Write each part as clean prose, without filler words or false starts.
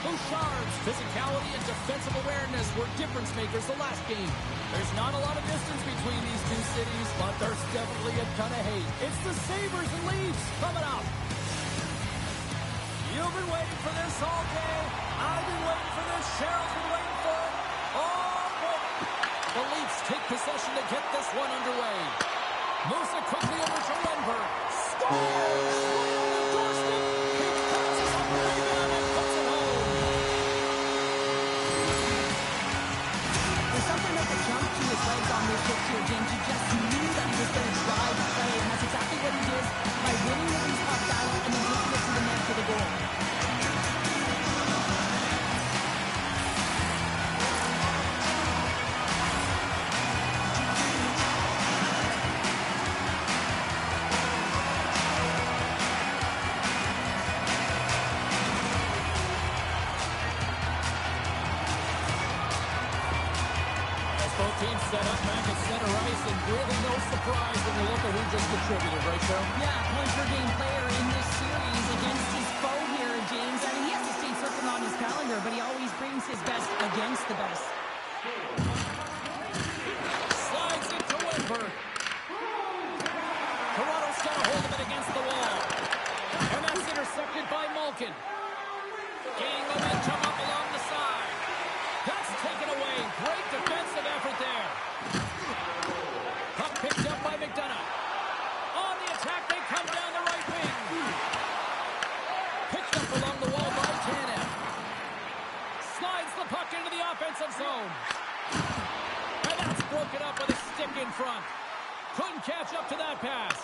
Bouchard's physicality and defensive awareness were difference makers the last game. There's not a lot of distance between these two cities, but there's definitely a ton of hate. It's the Sabres and Leafs coming up. You've been waiting for this all day. I've been waiting for this. Cheryl's been waiting for it. Oh, boy. The Leafs take possession to get this one underway. Moves it quickly over to Lundberg. Scores! On this pitch here, James, you just knew that he was going to drive the play, and that's exactly what he did by winning the loose puck battle and then taking it to the net for the goal. Team set up back at center ice, and really no surprise when you look at who just contributed, right, Cheryl? Yeah, point-per-game player in this series against his foe here, James. I mean, he has a state circle on his calendar, but he always brings his best against the best. Slides it to Lundberg. Toronto's got a hold of it against the wall. And that's intercepted by Malkin. Gaining momentum up along the side. That's taken away. Great defensive effort there. Puck picked up by McDonough. On the attack, they come down the right wing. Picked up along the wall by Tanev. Slides the puck into the offensive zone. And that's broken up with a stick in front. Couldn't catch up to that pass.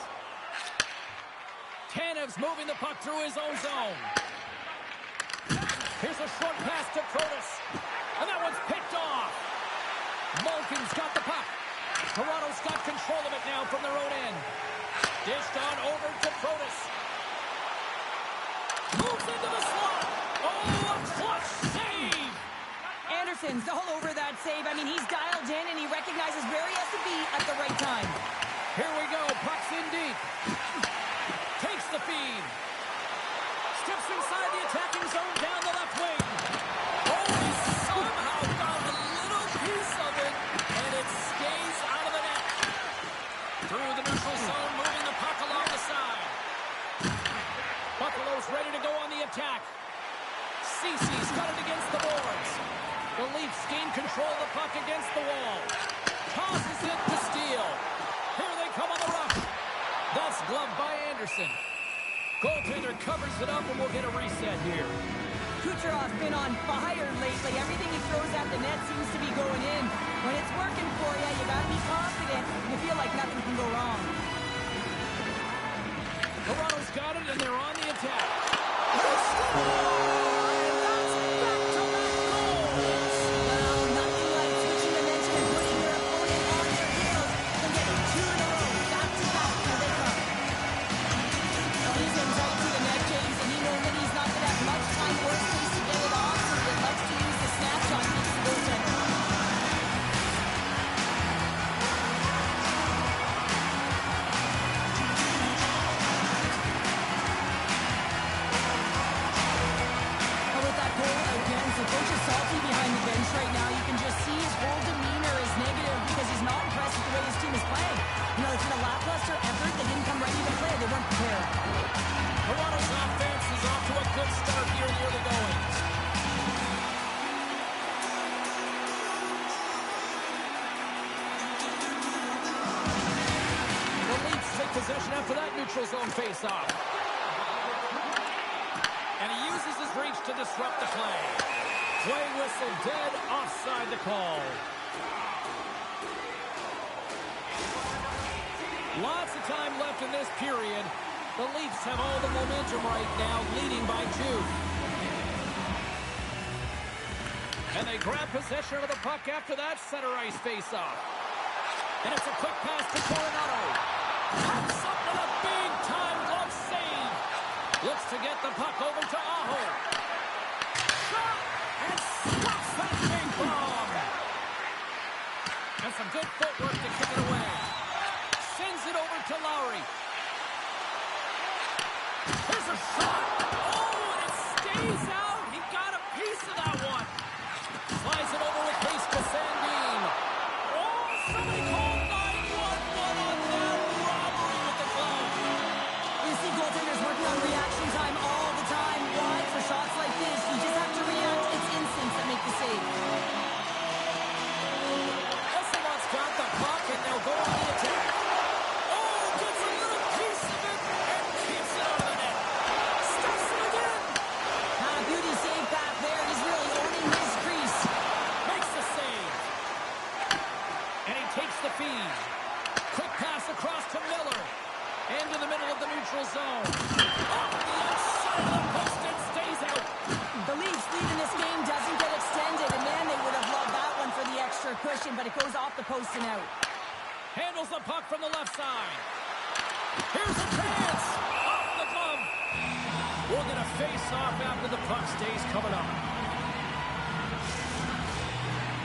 Tanev's moving the puck through his own zone. Here's a short pass to Protas. And that one's picked off. Malkin's got the puck. Toronto's got control of it now from their own end. Dished on over to Protas. Moves into the slot. Oh, a clutch save. Anderson's all over that save. I mean, he's dialed in, and he recognizes where he has to be at the right time. Here we go. Puck's in deep. Takes the feed. Steps inside the attacking zone down the left wing. Through the neutral zone, moving the puck along the side. Buffalo's ready to go on the attack. Cece's got it against the boards. The Leafs gain control of the puck against the wall. Tosses it to Steele. Here they come on the rush. That's gloved by Anderson. Goaltender covers it up, and we'll get a reset here. Kucherov's been on fire lately. Everything he throws at the net seems to be going in. When it's working for you, you got to be confident. You feel like nothing can go wrong. Toronto's got it, and they're on the attack. Toronto's offense is off to a good start here in the early goings. The Leafs take possession after that neutral zone faceoff. And he uses his reach to disrupt the play. Play whistle dead, offside the call. Lots of time left in this period. The Leafs have all the momentum right now, leading by 2. And they grab possession of the puck after that center ice faceoff. And it's a quick pass to Coronado. Pops up with a big-time glove save. Looks to get the puck over to Aho. Shot! And stops that big bomb. And some good footwork to kick it away. Sends it over to Lowry. Here's a shot. Oh, and it stays out. He got a piece possession, but it goes off the post and out. Handles the puck from the left side. Here's a chance. Off the glove. We'll get a face-off after the puck stays coming up.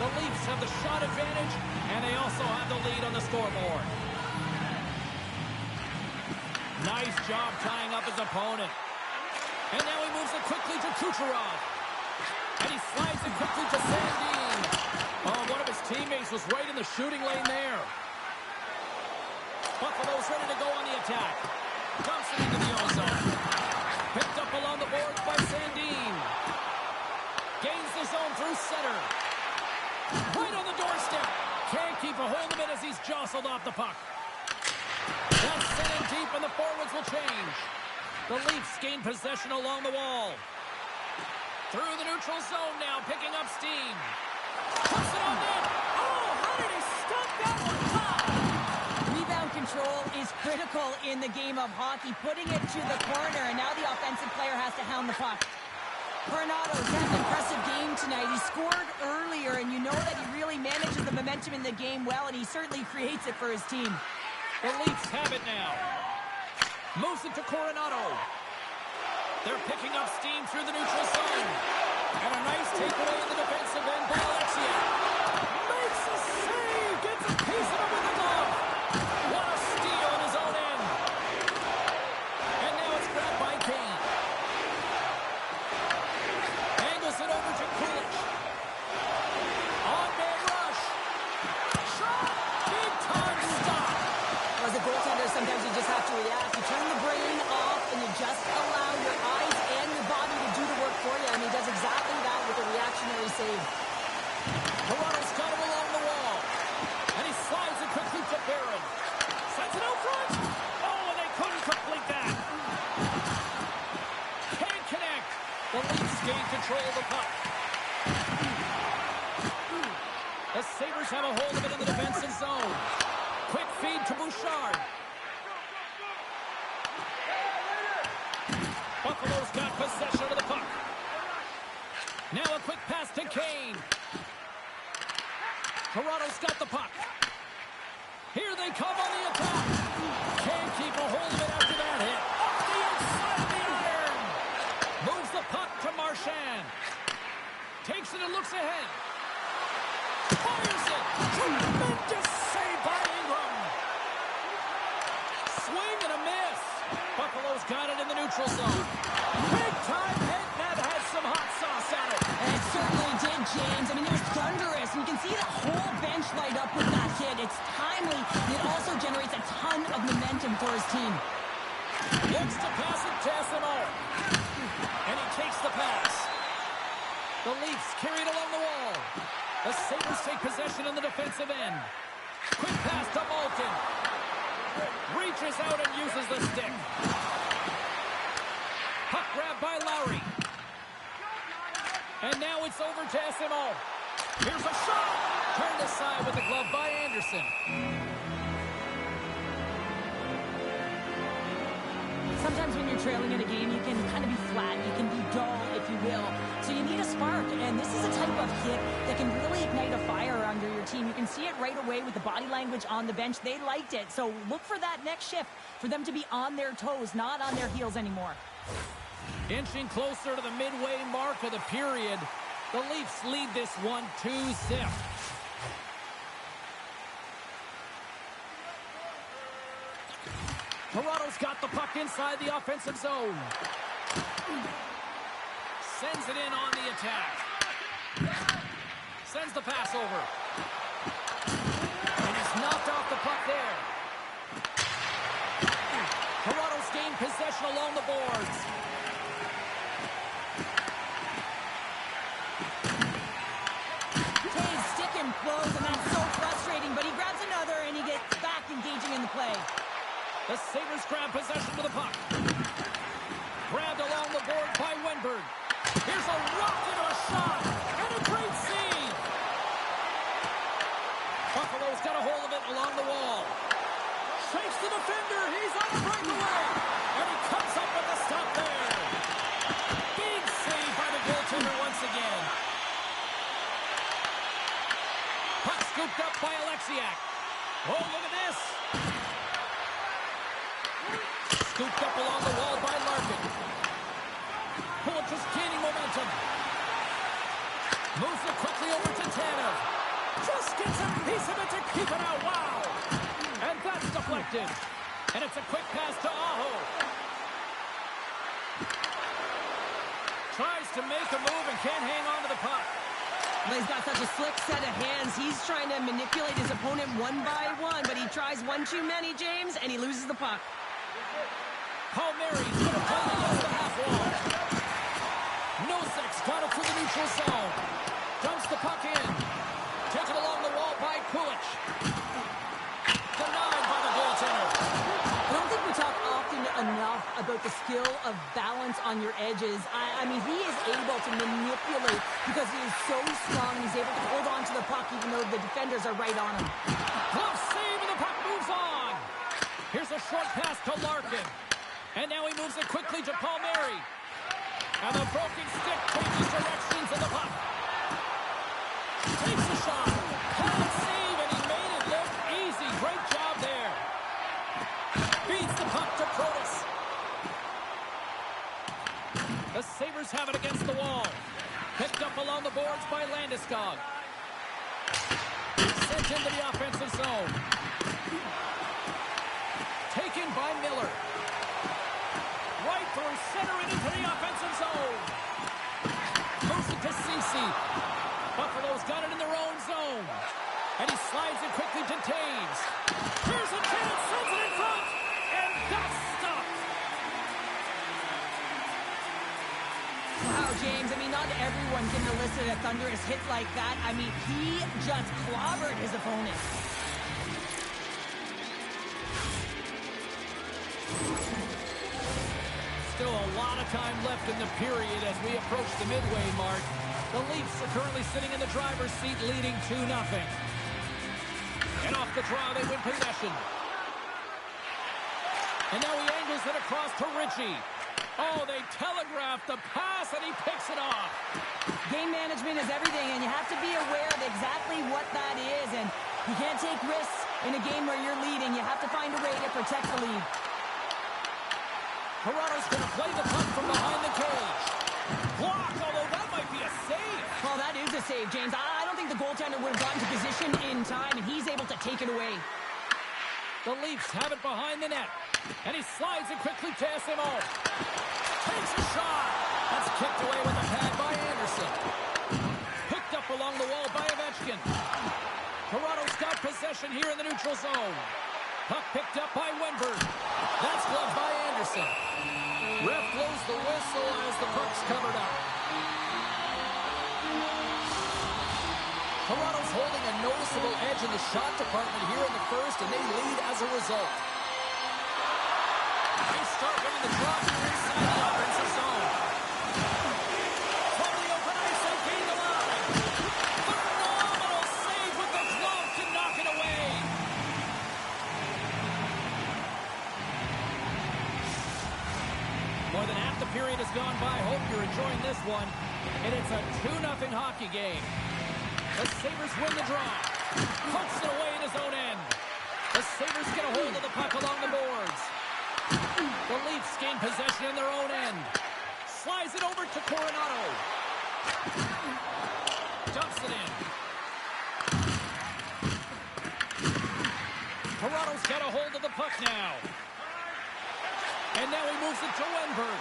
The Leafs have the shot advantage, and they also have the lead on the scoreboard. Nice job tying up his opponent. And now he moves it quickly to Kucherov. And he slides it quickly to Sandin. Oh, one of his teammates was right in the shooting lane there. Buffalo's ready to go on the attack. Dumps it into the ozone. Picked up along the boards by Sandin. Gains the zone through center. Right on the doorstep. Can't keep a hold of it as he's jostled off the puck. That's sent in deep, and the forwards will change. The Leafs gain possession along the wall. Through the neutral zone now, picking up steam. Puts it on net. Oh, how did he stop that one? Rebound control is critical in the game of hockey. Putting it to the corner, and now the offensive player has to hound the puck. Coronato's had an impressive game tonight. He scored earlier, and you know that he really manages the momentum in the game well, and he certainly creates it for his team. The Leafs have it now. Moves it to Coronado. They're picking up steam through the neutral zone. And a nice takeaway in the defensive end by Alexia. Makes a save. Gets a piece of it with the glove. What a steal in his own end. And now it's grabbed by Kane. Angles it over to Kulich. On-man rush. Shot. Big time stop. As a goaltender, sometimes you just have to react. You turn the brain off, and you just allow your eyes and your body to do the work for you, and he does exactly that with a reactionary save. Toronto's got him along the wall, and he slides it quickly to Barron. Sends it out front. Oh, and they couldn't complete that. Can't connect. The Leafs gain control of the puck. The Sabres have a hold of it in the defensive zone. Quick feed to Bouchard. Buffalo's got possession of the puck. Now a quick pass to Kane. Toronto's got the puck. Here they come on the attack. Can't keep a hold of it after that hit. Off the inside of the iron. Moves the puck to Marchand. Takes it and looks ahead. Fires it. Tremendous save by Ingram. Swing and a miss. Buffalo's got it in the neutral zone. Big time hit. That had some hot sauce at it. And it certainly did, James. I mean, it was thunderous. And you can see the whole bench light up with that hit. It's timely. And it also generates a ton of momentum for his team. Looks to pass it to Essimo. And he takes the pass. The Leafs carry it along the wall. The Sabres take possession in the defensive end. Quick pass to Malkin. Reaches out and uses the stick. Puck grab by Lowry. And now it's over to Essimo. Here's a shot. Turned aside with the glove by Anderson. Sometimes when you're trailing in a game, you can kind of be flat. You can be dull, if you will. So you need a spark. And this is a type of hit that can really ignite a fire under your team. You can see it right away with the body language on the bench. They liked it. So look for that next shift, for them to be on their toes, not on their heels anymore. Inching closer to the midway mark of the period, the Leafs lead this one 2-0. Toronto's got the puck inside the offensive zone. Sends it in on the attack. Sends the pass over. And he's knocked off the puck there. Toronto's gained possession along the boards. Taves stick him close, and that's so frustrating. But he grabs another, and he gets back engaging in the play. The Sabres grab possession of the puck. Grabbed along the board by Wenberg. Here's a rocket of a shot. And a great save. Buffalo's got a hold of it along the wall. Shakes the defender. He's on a breakaway. And he comes up with the stop there. Big save by the goaltender once again. Puck's scooped up by Alexiak. Oh, look at this. Scooped up along the wall by Larkin. Pulic is gaining momentum. Moves it quickly over to Tanev. Just gets a piece of it to keep it out. Wow. And that's deflected. And it's a quick pass to Aho. Tries to make a move and can't hang on to the puck. Well, he's got such a slick set of hands. He's trying to manipulate his opponent one by one, but he tries one too many, James, and he loses the puck. Palmieri's going to play against the half wall. Nosek's got it through the neutral zone. Dumps the puck in. Taken along the wall by Pulic. Denied by the goaltender. I don't think we talk often enough about the skill of balance on your edges. I mean, he is able to manipulate because he is so strong. He's able to hold on to the puck even though the defenders are right on him. Glove save and the puck moves on. Here's a short pass to Larkin. And now he moves it quickly to Palmieri. And the broken stick changes directions of the puck. Takes a shot. Can't save, and he made it look easy. Great job there. Beats the puck to Protas. The Sabres have it against the wall. Picked up along the boards by Landeskog. Sent into the offensive zone. Taken by Miller. Right through center and into the offensive zone. Moves it to Ceci. Buffalo's got it in their own zone. And he slides it quickly to Taves. Here's a chance, sends it in front, and that's stopped. Wow, James, I mean, not everyone can elicit a thunderous hit like that. I mean, he just clobbered his opponent. Still a lot of time left in the period as we approach the midway mark. The Leafs are currently sitting in the driver's seat, leading 2-0. And off the draw, they win possession. And now he angles it across to Ritchie. Oh, they telegraphed the pass, and he picks it off. Game management is everything, and you have to be aware of exactly what that is. And you can't take risks in a game where you're leading. You have to find a way to protect the lead. Toronto's going to play the puck from behind the cage. Blocked, although that might be a save. Well, that is a save, James. I don't think the goaltender would have gotten to position in time, and he's able to take it away. The Leafs have it behind the net. And he slides it quickly to SMO. Takes a shot. That's kicked away with a pad by Anderson. Picked up along the wall by Ovechkin. Toronto's got possession here in the neutral zone. Puck picked up by Wenberg. That's gloved by Anderson. Ref blows the whistle as the puck's covered up. Toronto's holding a noticeable edge in the shot department here in the first, and they lead as a result. They start winning the draw here inside the offensive zone. From the open ice, they gain the line. Phenomenal save with the glove to knock it away. More than half the period has gone by. Hope you're enjoying this one. And it's a 2-0 hockey game. The Sabres win the draw. Puts it away in his own end. The Sabres get a hold of the puck along the boards. The Leafs gain possession in their own end. Slides it over to Coronado. Dumps it in. Toronto's got a hold of the puck now. And now he moves it to Wenberg.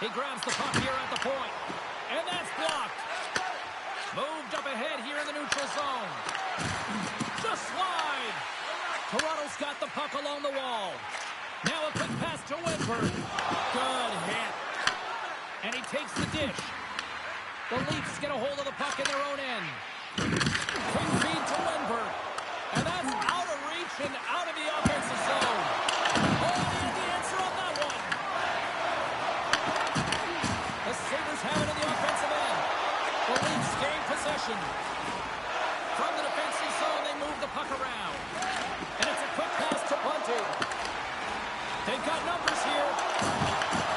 He grabs the puck here at the point. And that's blocked. Moved up ahead here in the neutral zone. Just wide. Toronto's got the puck along the wall. Now a quick pass to Wenberg. Good hit. And he takes the dish. The Leafs get a hold of the puck in their own end. Quick feed to Wenberg. And that's out of reach and out of the offensive zone. Oh, and the answer on that one. The Sabres have it in the offensive end. The Leafs gain possession. From the defensive zone, they move the puck around. And it's a quick pass to Bunting. They've got numbers here.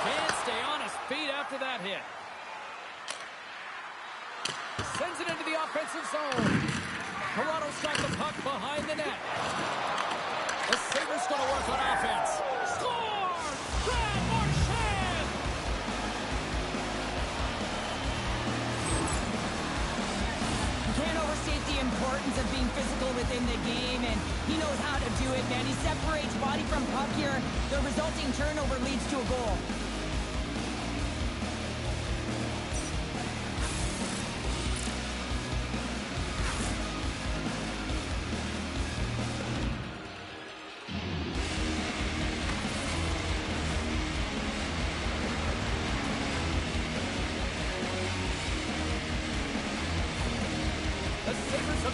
Can't stay on his feet after that hit. Sends it into the offensive zone. Toronto's got the puck behind the net. The Sabres going to work on offense. Scores! Brad Marchand! You can't overstate the importance of being physical within the game, and he knows how to do it, man. He separates body from puck here. The resulting turnover leads to a goal.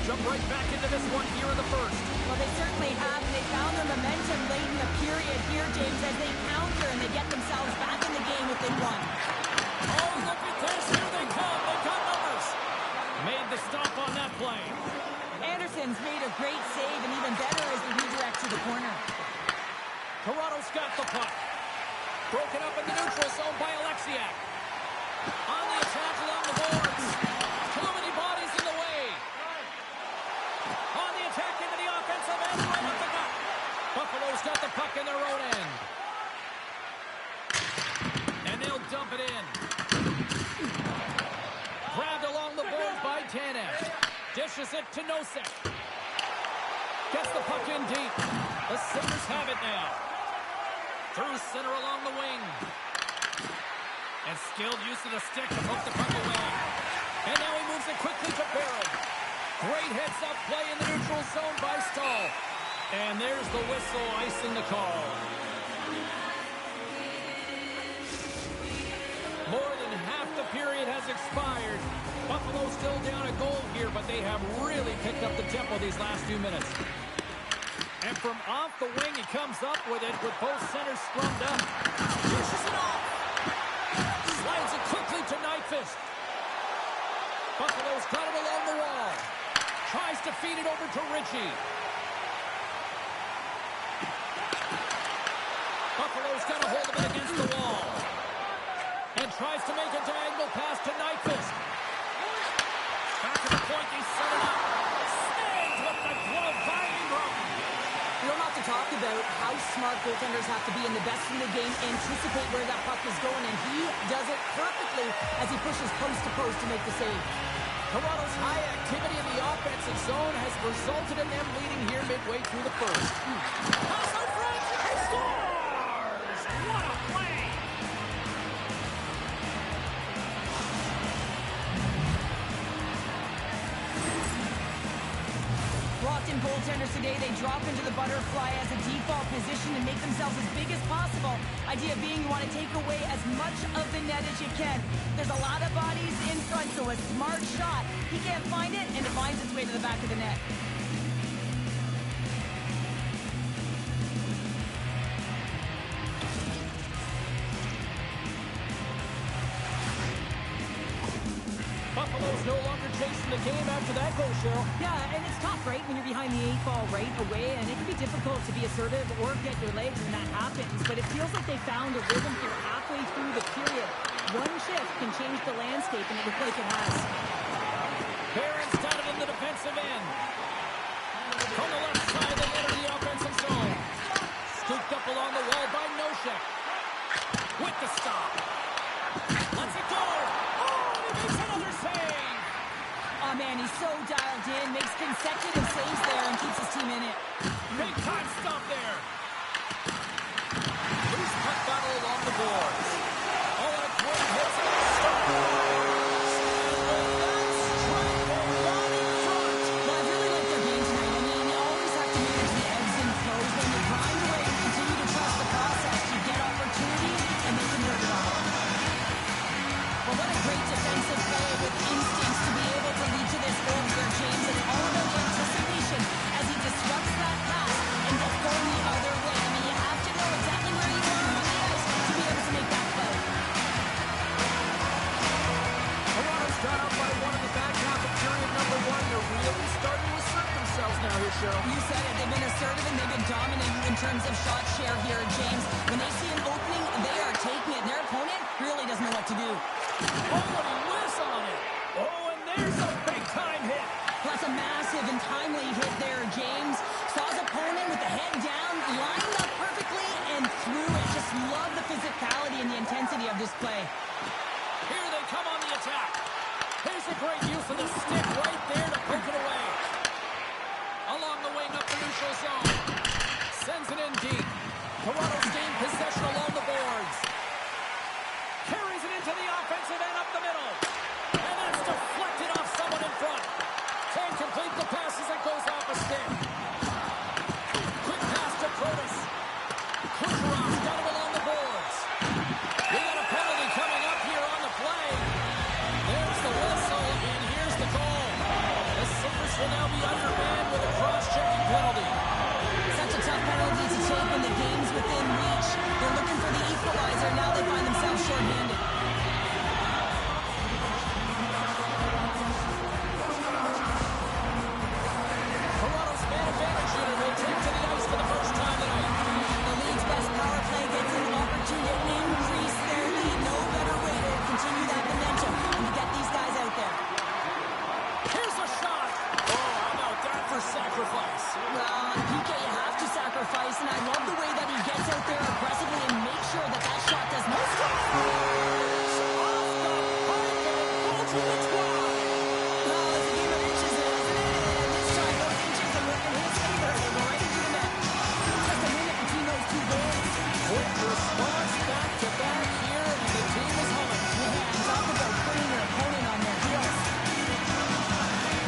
Jump right back into this one here in the first. Well, they certainly have, and they found their momentum late in the period here, James, as they counter and they get themselves back in the game within one. Oh, look at this. Here they come. They got numbers. Made the stop on that play. Anderson's made a great save, and even better as they redirect to the corner. Toronto's got the puck. Broken up in the neutral zone by Alexiak. On the attack along the boards. Too many bodies in the way. On the attack into the offensive end, right up the gut. Buffalo's got the puck in their own end. And they'll dump it in. Grabbed along the boards by Tanev. Dishes it to Nosek. Gets the puck in deep. The Sabres have it now. Through center along the wing. And skilled use of the stick to poke the puck away. And now he moves it quickly to Barron. Great heads-up play in the neutral zone by Stahl. And there's the whistle, icing the call. More than half the period has expired. Buffalo still down a goal here, but they have really picked up the tempo these last few minutes. And from off the wing, he comes up with it with both centers scrummed up. Pushes it off. Slides it quickly to Nyquist. Buffalo's got it along the wall. Tries to feed it over to Ritchie. Buffalo's got a hold of it against the wall. And tries to make a diagonal pass to Nyquist. Back to the point, they set it up. Snagged with the glove by Ingram. You don't have to talk about how smart goaltenders have to be in the best in the game, anticipate where that puck is going, and he does it perfectly as he pushes post to post to make the save. Toronto's high activity in the offensive zone has resulted in them leading here midway through the first. Pass out front, he scores! What a play! Locked in goaltenders today, they drop into the butterfly as a default position and make themselves as big as possible. Idea being you want to take away as much of the net as you can. There's a lot of bodies in front, so a smart shot. He can't find it, and it finds its way to the back of the net. Buffalo's no longer chasing the game after that goal, Cheryl. Yeah, and it's tough, right, when you're behind the 8 ball right away, and it can be difficult to be assertive or get your legs when that happens, but it feels like they found a rhythm here halfway through the period. One shift can change the landscape, and it looks like it has. Barron's got it in the defensive end. From the left side, they enter the offensive zone. Scooped up along the wall by Nosek. With the stop. Lets it go. Oh, he makes another save. Oh, man, he's so dialed in, makes consecutive saves there, and keeps his team in it. Big time stop there. Loose puck battle along the boards. Oh, and a great hit. Stop. You said it. They've been assertive and they've been dominant in terms of shot share here, James. When they see an opening, they are taking it. Their opponent really doesn't know what to do. Oh, and he whiffs on it. Oh, and there's Here they come on the attack. Here's a great use of the stick right there to poke it away. Along the wing up the neutral zone. Sends it in deep. Toronto's gained possession along the boards. Carries it into the offensive end up the middle. And that's deflected off someone in front. Can't complete the pass as it goes off a stick. Quick pass to Protas. Kucherov's got him along the boards. We got a penalty coming up here on the play. There's the whistle, and here's the call. The Sabres will now be undermanned with a cross-checking penalty. Such a tough penalty to take when the game's within reach. They're looking for the equalizer. Now they find themselves short-handed. Toronto's man advantage unit will take to the ice for the first time tonight. The league's best power play gets an opportunity to increase their lead. No better way to continue that momentum and to get these guys out there. Here's a shot. Oh, how about that for sacrifice? Well, PK, you have to sacrifice, and I love the way that he gets out there aggressively and makes sure that that shot does not stop. Off the pipe and goal to the 12. Well, it's a game of inches, isn't it? And this time, those inches are working in his favor. They go right into the net. Just a minute between those two goals. Quick response back to back here, and the team is humming. Yeah, talk about putting your opponent on their heels.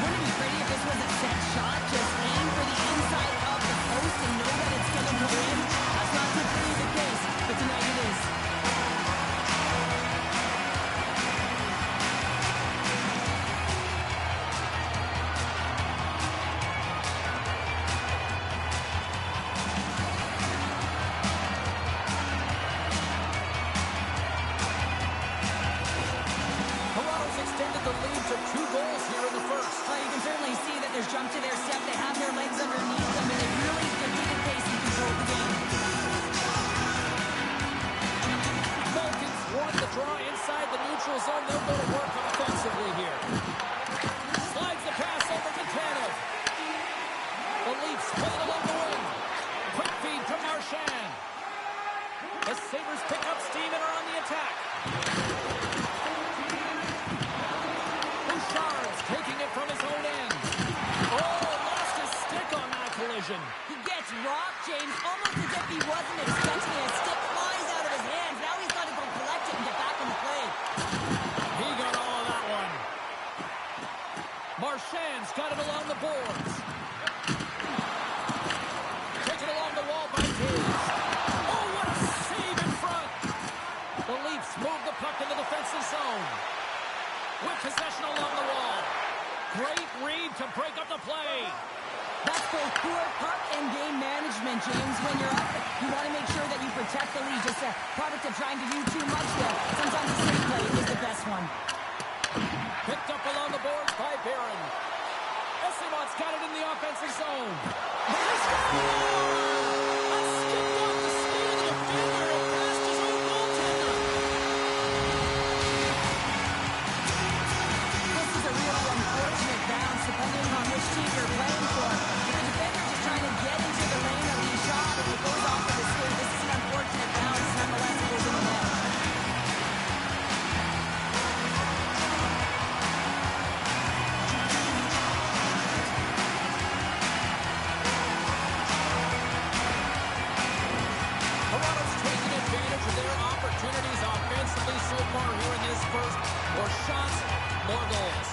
Wouldn't it be pretty if this was a set shot? Just aim for the inside of the post and know that it's going to go in. That's not typically the case, but tonight it is. Toronto's extended the lead to 2 goals here in the first. Well, you can certainly see that there's jump to their step. They have their legs underneath them, and they really dictate pace and control the game. Malkin's won the draw inside the neutral zone. They'll go to work offensively here. Slides the pass over to Tanev. The Leafs play it along the wing. Quick feed to Marchand. The Sabres pick up steam and are on the attack. Bouchard's taking it from his own end. Oh, lost his stick on that collision. He gets rocked, James, almost as if he wasn't expecting it. A stick flies out of his hands. Now he's got to go collect it and get back in the play. He got all of that one. Marchand's got it along the boards. Taken along the wall by Taves. Oh, what a save in front. The Leafs move the puck in the defensive zone. With possession along the wall. Great read to break up the play. That's both poor puck and game management, James. When you're up, you want to make sure that you protect the lead. Just a product of trying to do too much there. Sometimes the safe play is the best one. Picked up along the boards by Barron. Esimot's got it in the offensive zone. There's the A stick off the skate of the defender and past his own goaltender. This is a really unfortunate bounce, depending on which team you're playing for. The defender just trying to get into the lane of the shot, and it goes off of his skate. This is an unfortunate bounce. Nonetheless, it goes in the net. Toronto's taking advantage of their opportunities offensively so far here in this first. More shots, more goals.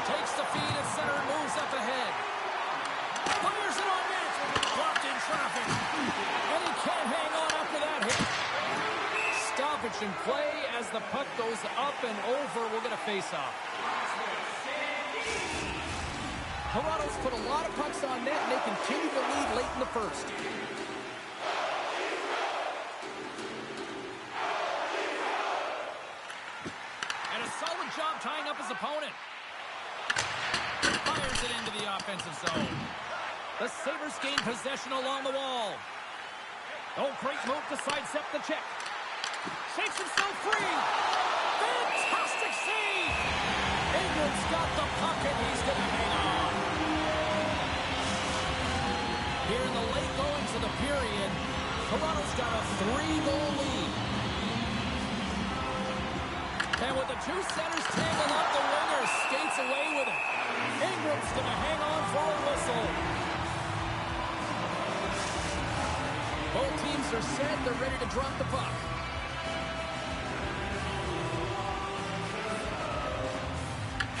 Takes the feed at center and moves up ahead. Fires it on net. Blocked in traffic. And he can't hang on after that hit. Stoppage in play as the puck goes up and over. We'll get a face-off. Toronto's put a lot of pucks on net, and they continue to lead late in the first. And a solid job tying up his opponent. Fires it into the offensive zone. The Sabres gain possession along the wall. Oh, great move to sidestep the check. Shakes himself free. Fantastic save. Ingram's got the puck, and he's going to hang on. Here in the late goings of the period, Toronto's got a 3-goal lead. with the two centers tangled up. The winger skates away with it. Ingram's going to hang on for a whistle. Both teams are set. They're ready to drop the puck.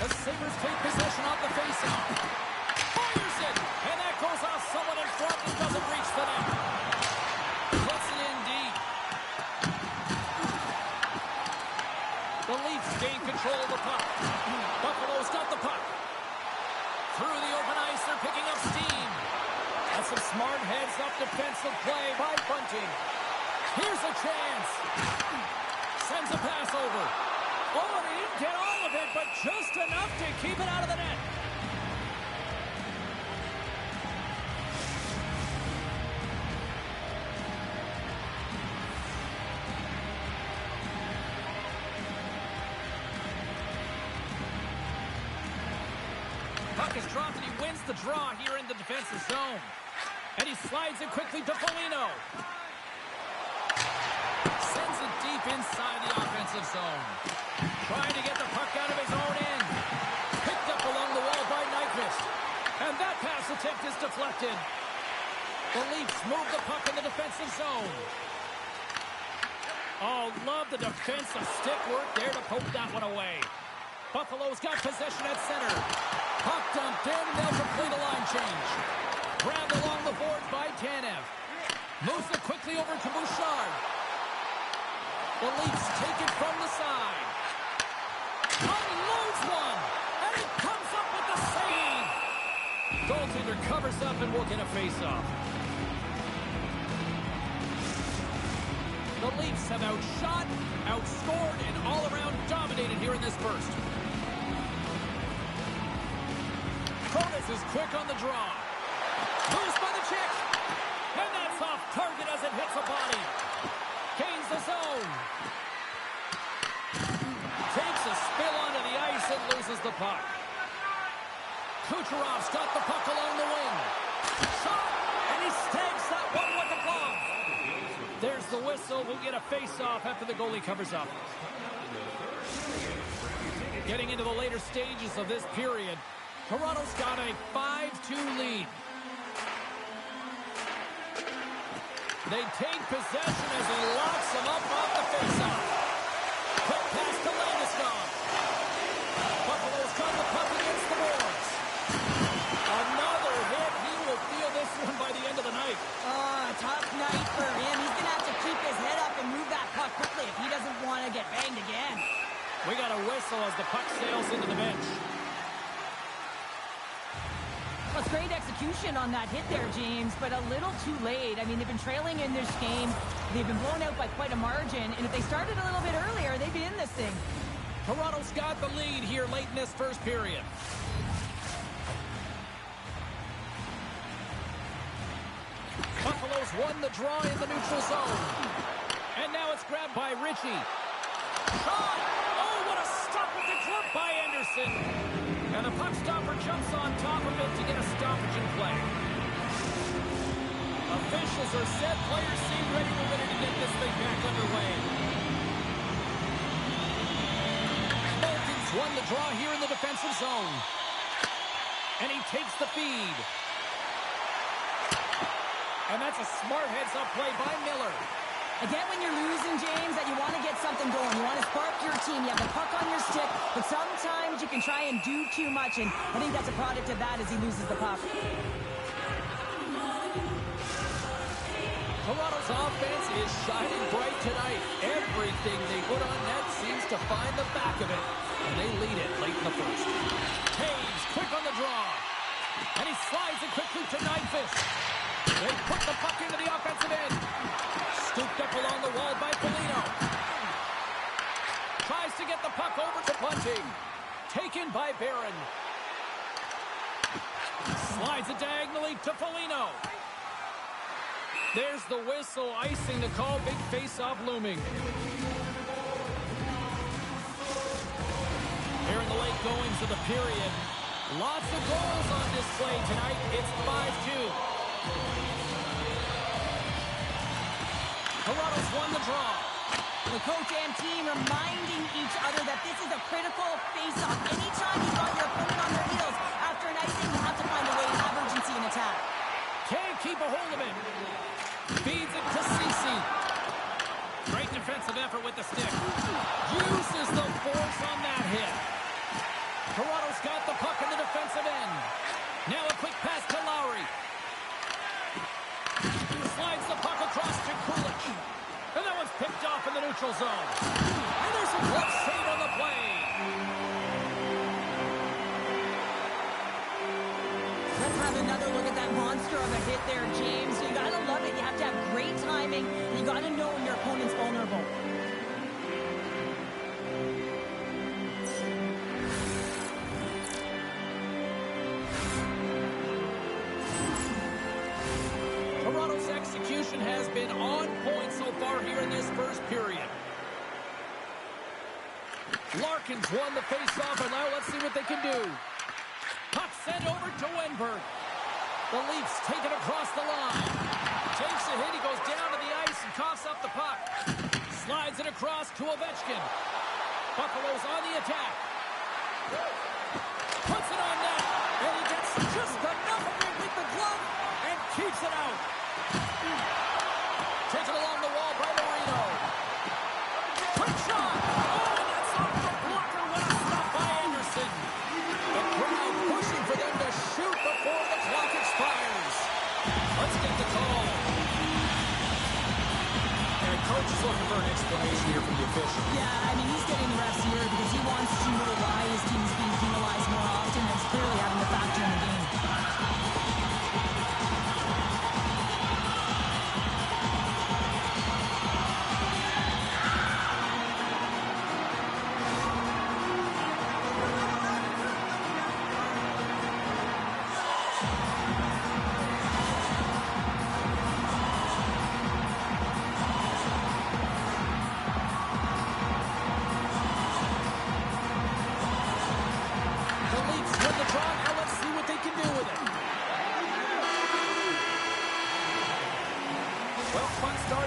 The Sabres take possession off the faceoff. Fires it, and that goes off someone in front and doesn't reach the net. Puts it in deep. The Leafs gain control of the puck. Buffalo's got the puck. Through the open ice, they're picking up steam. That's some smart heads-up defensive play by Bunting. Here's a chance. Sends a pass over. Oh, and he didn't get all of it, but just enough to keep it out of the net. Puck is dropped, and he wins the draw here in the defensive zone. And he slides it quickly to Foligno. Sends it deep inside the offensive zone. Trying to get the puck out of his own end. Picked up along the wall by Nyquist. And that pass attempt is deflected. The Leafs move the puck in the defensive zone. Oh, love the defensive stick work there to poke that one away. Buffalo's got possession at center. Puck dumped in, and they'll complete a line change. Grabbed along the boards by Tanev. Moves it quickly over to Bouchard. The Leafs take it from the side. Unloads one, and he comes up with the save. Goaltender covers up and will get a face-off. The Leafs have outshot, outscored, and all-around dominated here in this burst. Cronus is quick on the draw. Loose by the chick. And that's off target as it hits a body. Gains the zone. Takes a spill onto the ice and loses the puck. Kucherov's got the puck along the wing. Shot, and he snags that one with the glove. There's the whistle. We'll get a face-off after the goalie covers up. Getting into the later stages of this period, Toronto's got a 5-2 lead. They take possession as he locks them up off the faceoff. Quick pass to Landeskog. Buffalo's got the puck against the boards. Another hit. He will feel this one by the end of the night. Tough night for him. He's going to have to keep his head up and move that puck quickly if he doesn't want to get banged again. We got a whistle as the puck sails into the bench. That's great execution on that hit there, James, but a little too late. I mean, they've been trailing in this game. They've been blown out by quite a margin, and if they started a little bit earlier, they'd be in this thing. Toronto's got the lead here late in this first period. Buffalo's won the draw in the neutral zone. And now it's grabbed by Ritchie. Shot! Oh, what a stop with the glove by Anderson. And the puck stopper jumps on top of it to get a stoppage in play. Officials are set. Players seem ready to get this thing back underway. Bolton's won the draw here in the defensive zone. And he takes the feed. And that's a smart heads-up play by Miller. I get when you're losing, James, that you want to get something going. You want to spark your team. You have the puck on your stick, but sometimes you can try and do too much, and I think that's a product of that as he loses the puck. Toronto's offense is shining bright tonight. Everything they put on net seems to find the back of it, and they lead it late in the first. Taves quick on the draw, and he slides it quickly to Nyquist. They put the puck into the offensive end. Scooped up along the wall by Foligno. Tries to get the puck over to Bunting. Taken by Barron. Slides it diagonally to Foligno. There's the whistle, icing to call, big face-off looming. Here in the late goings of the period, lots of goals on display tonight. It's 5-2. Toronto's won the draw. The coach and team reminding each other that this a critical face-off. Anytime you've got your opponent on their heels after an icing, you have to find a way to have urgency in attack. Can't keep a hold of it. Feeds it to Cece. Great defensive effort with the stick. Uses the force on that hit. Toronto's got the puck in the defensive end. Now a quick pass to Lowry. Slides the puck across to Kulich. And that one's picked off in the neutral zone. And there's a glove save on the play. Let's have another look at that monster of a hit there, James. So you got to love it. You have to have great timing. You got to know when your opponent's vulnerable. Toronto's execution has been on point so far here in this first period. Larkin's won the faceoff, and now let's see what they can do. Puck sent over to Wenberg. The Leafs take it across the line. Takes a hit, he goes down to the ice and coughs up the puck. Slides it across to Ovechkin. Buffalo's on the attack. Puts it on net, and he gets just enough of it with the glove and keeps it out. Taken along the wall by Marino. Quick shot. Oh, and that's off the blocker. What a stop by Anderson. The crowd pushing for them to shoot before the clock expires. Let's get the call. And coach is looking for an explanation here from the official. Yeah, I mean, he's getting the refs here because he wants to know why his team's being penalized more often. It's clearly having a factor in the game.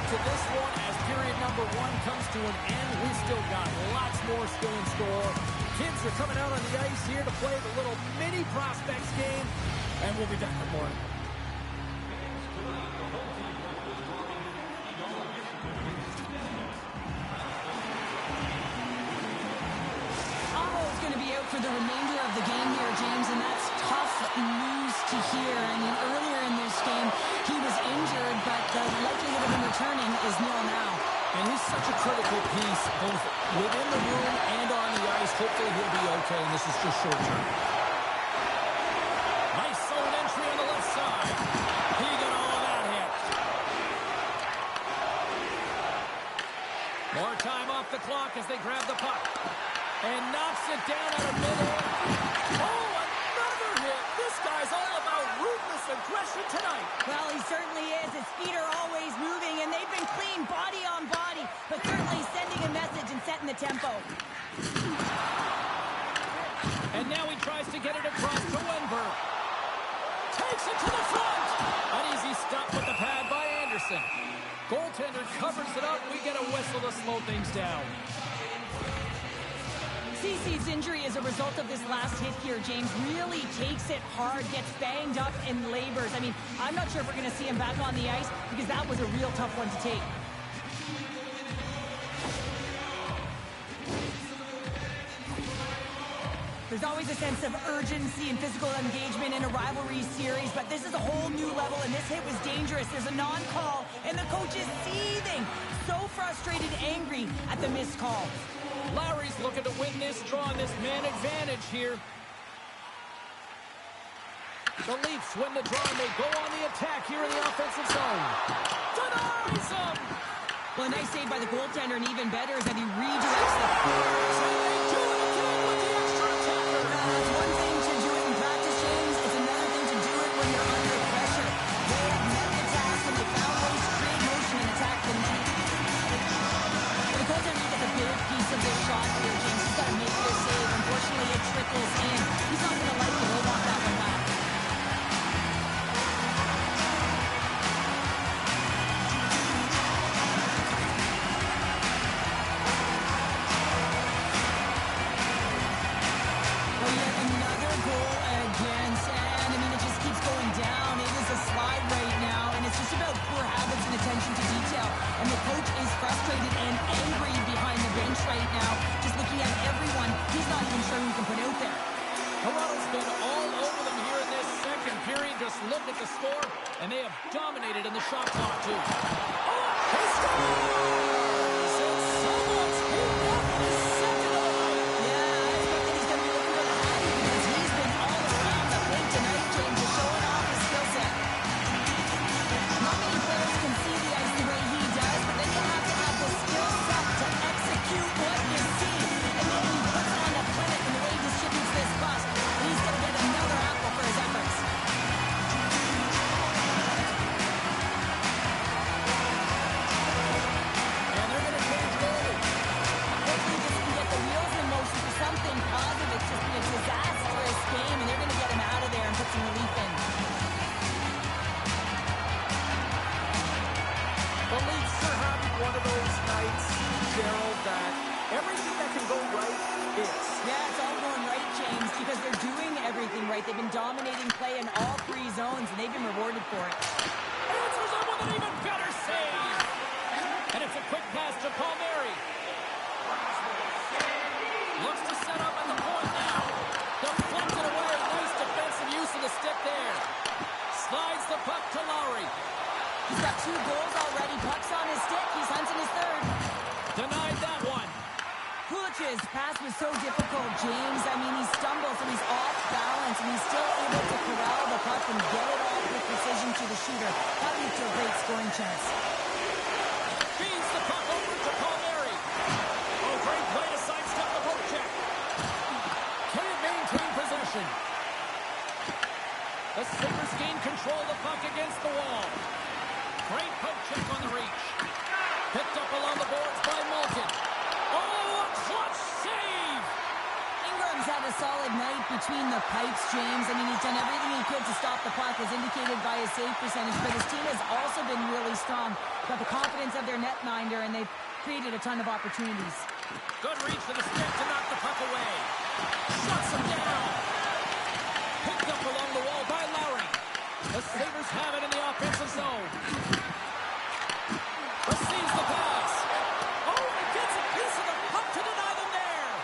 To this one as period number one comes to an end. We've still got lots more still in store. Kids are coming out on the ice here to play the little mini prospects game, and we'll be back with more. Aho's going to be out for the remainder of the game here, James, and that's tough news to hear. I mean, earlier in this game, he was injured, but the likelihood of him returning is nil now. And he's such a critical piece, both within the room and on the ice. Hopefully he'll be okay, and this is just short term. Nice zone entry on the left side. He got all of that hit. More time off the clock as they grab the puck. And knocks it down out of midair. Oh, another hit. This guy's all about ruthless aggression tonight. Well, he certainly is. His feet are always moving, and they've been clean body on body, but certainly sending a message and setting the tempo. And now he tries to get it across to Wenberg. Takes it to the front. An easy stop with the pad by Anderson. Goaltender covers it up. We get a whistle to slow things down. CC's injury as a result of this last hit here, James, really takes it hard, gets banged up and labors. I mean, I'm not sure if we're going to see him back on the ice because that was a real tough one to take. There's always a sense of urgency and physical engagement in a rivalry series, but this is a whole new level, and this hit was dangerous. There's a non-call, and the coach is seething. So frustrated, angry at the missed call. Lowry's looking to win this, drawing this man advantage here. The Leafs win the draw, and they go on the attack here in the offensive zone. Denies him! Well, a nice save by the goaltender, and even better is that he redirects the force. And they do it again with the extra attacker. It's one thing to do it in practice, James. It's another thing to do it when you're under pressure. They have met the task, and they found ways to create motion and attack the net. The goaltender gets a big piece of this shot here, James. He's got to make this save. Unfortunately, it trickles in. He's not going to like it. He'll want that one back. put out there. Toronto's been all over them here in this second period. Just look at the score, and they have dominated in the shot clock, too. Oh, he scores! And someone's here up in his second of the night. Yeah, I expect that he's going to be looking for the Hattie because he's been all around the plate tonight, James, just showing off his skill set. Not many players can see the ice the way he does, but then you have to have the skill set to execute what you see. And then he puts on the clinic in the way he distributes this puck. He's going to get another apple for his efforts. And they're going to change goals. Hopefully this can get the wheels in motion for something positive. It's just been a disastrous game, and they're going to get him out of there and put some relief in. The Leafs are having one of those nights, Gerald, that everything that can go right is. Yeah, it's all going right, James, because they're doing everything right. They've been dominating play in all three zones, and they've been rewarded for it. Answers up with an even better save. And it's a quick pass to Palmieri. Looks to set up at the point now. Deflected away. Nice defensive use of the stick there. Slides the puck to Lowry. He's got 2 goals already. Puck's on his stick. He's hunting his third. Denied that one. Kulich's pass was so difficult, James. I mean, he stumbles and he's off balance, and he's still able to corral the puck and get it off with precision to the shooter. That leads to a great scoring chance. Feeds the puck over to Palmieri. Oh, great play to sidestep the poke check. Can't maintain possession. The Sabres gain control of the puck against the wall. Great poke check on the reach. Picked up along the boards by Malkin. Oh, a clutch save! Ingram's had a solid night between the pipes, James. I mean, he's done everything he could to stop the puck, as indicated by his save percentage, but his team has also been really strong. Got the confidence of their netminder, and they've created a ton of opportunities. Good reach to the stick to knock the puck away. Shuts him down. Picked up along the wall by Lowry. The Sabres have it in the offensive zone. Receives the pass. Oh, and gets a piece of the puck to deny them there.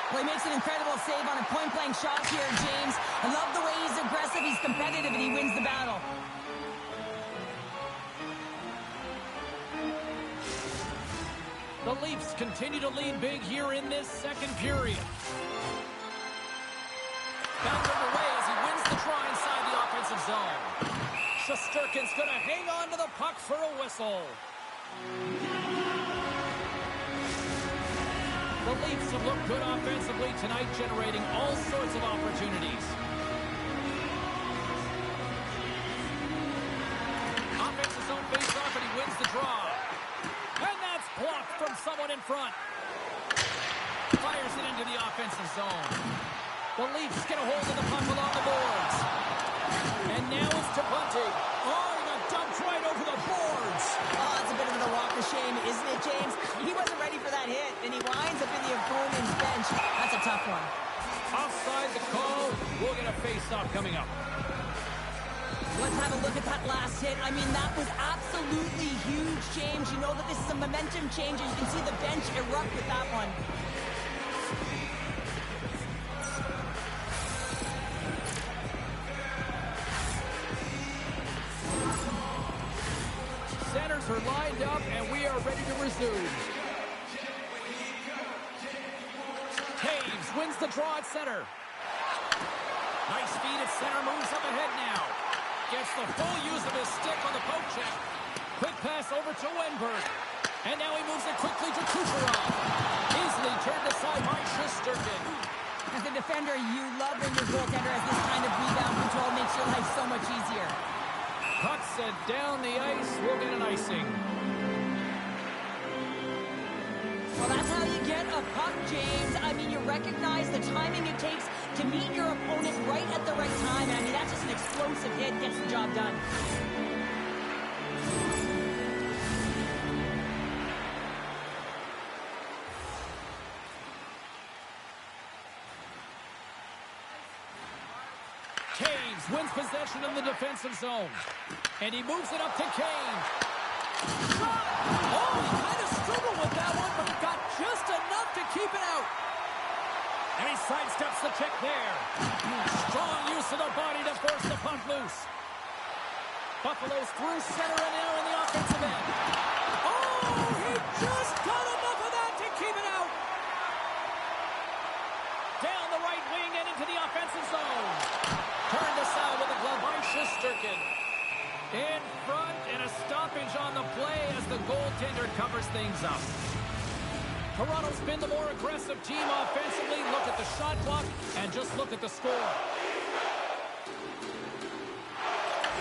Well, he makes an incredible save on a point-blank shot here, James. I love the way he's aggressive, he's competitive, and he wins the battle. The Leafs continue to lead big here in this second period. Back underway as he wins the try inside the offensive zone. Shesterkin's going to hang on to the puck for a whistle. The Leafs have looked good offensively tonight, generating all sorts of opportunities. Offensive zone face-off, and he wins the draw. And that's blocked from someone in front. Fires it into the offensive zone. The Leafs get a hold of the puck along the boards. And now it's to Bunting. Oh, he got dumped right over the boards. Oh, that's a bit of a walk of shame, isn't it, James? He wasn't ready for that hit, and he winds up in the opponent's bench. That's a tough one. Offside the call. We'll get a face-off coming up. Let's have a look at that last hit. I mean, that was absolutely huge, James. You know that this is a momentum change, and you can see the bench erupt with that one. Centers are lined up, and we are ready to resume. Taves wins the draw at center. Nice feed at center, moves up ahead now. Gets the full use of his stick on the poke check. Quick pass over to Wenberg. And now he moves it quickly to Kucherov. Easily turned aside by Shesterkin. As a defender, you love when your goaltender has this kind of rebound control. Makes your life so much easier. Puck set down the ice. We'll get an icing. Well, that's how you get a puck, James. I mean, you recognize the timing it takes to meet your opponent right at the right time. I mean, that's just an explosive hit. Gets the job done. Taves wins possession in the defensive zone. And he moves it up to Kane. Shot! Oh, he kind of struggled with that one, but got just enough to keep it out. And he sidesteps the check there. Strong use of the body to force the puck loose. Buffalo's through center and now in the offensive end. Oh, he just got enough of that to keep it out. Down the right wing and into the offensive zone. Turned aside with a glove by Shesterkin. In front and a stoppage on the play as the goaltender covers things up. Toronto's been the more aggressive team offensively. Look at the shot clock and just look at the score.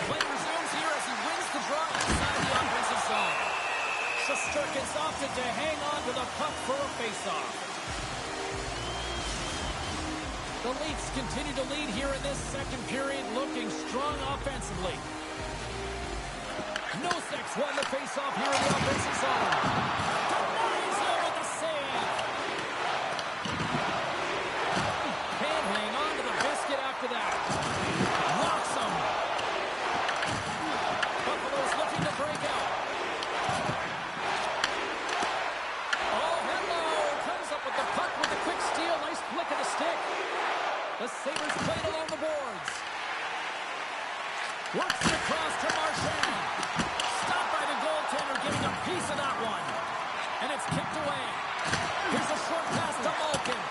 Play resumes here as he wins the draw inside the offensive zone. Shesterkin's opted to hang on to the puck for a faceoff. The Leafs continue to lead here in this second period, looking strong offensively. Nosek won the faceoff here in the offensive zone. Denies him with the save. Can't hang on to the biscuit after that. Locks him. Buffalo's looking to break out. Oh, hello. Comes up with the puck with a quick steal. Nice flick of the stick. The Sabres played along the boards. Works it across to Marchand. Stopped by the goaltender, getting a piece of that one. And it's kicked away. Here's a short pass to Malkin.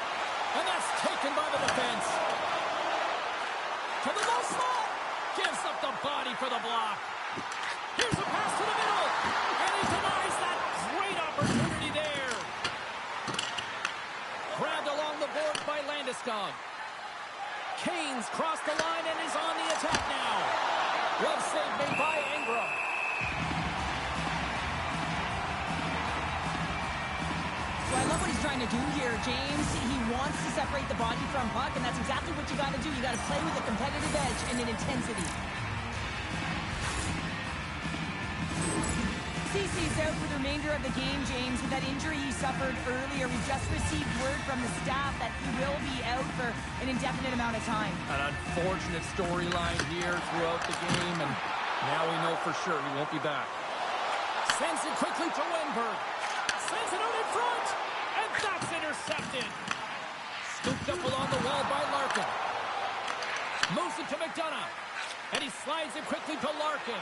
And that's taken by the defense. To the low slot. Gives up the body for the block. Here's a pass to the middle. And he denies that great opportunity there. Grabbed along the boards by Landeskog. Kane's crossed the line and is on the attack now. Well saved made by Ingram. So I love what he's trying to do here, James. He wants to separate the body from puck, and that's exactly what you got to do. You got to play with a competitive edge and an intensity. CC's out for the remainder of the game, James, with that injury he suffered earlier. We just received word from the staff that he will be out for an indefinite amount of time. An unfortunate storyline here throughout the game, and now we know for sure he won't be back. Sends it quickly to Wenberg. Sends it out in front, and that's intercepted. Scooped up along the wall by Larkin. Moves it to McDonough, and he slides it quickly to Larkin.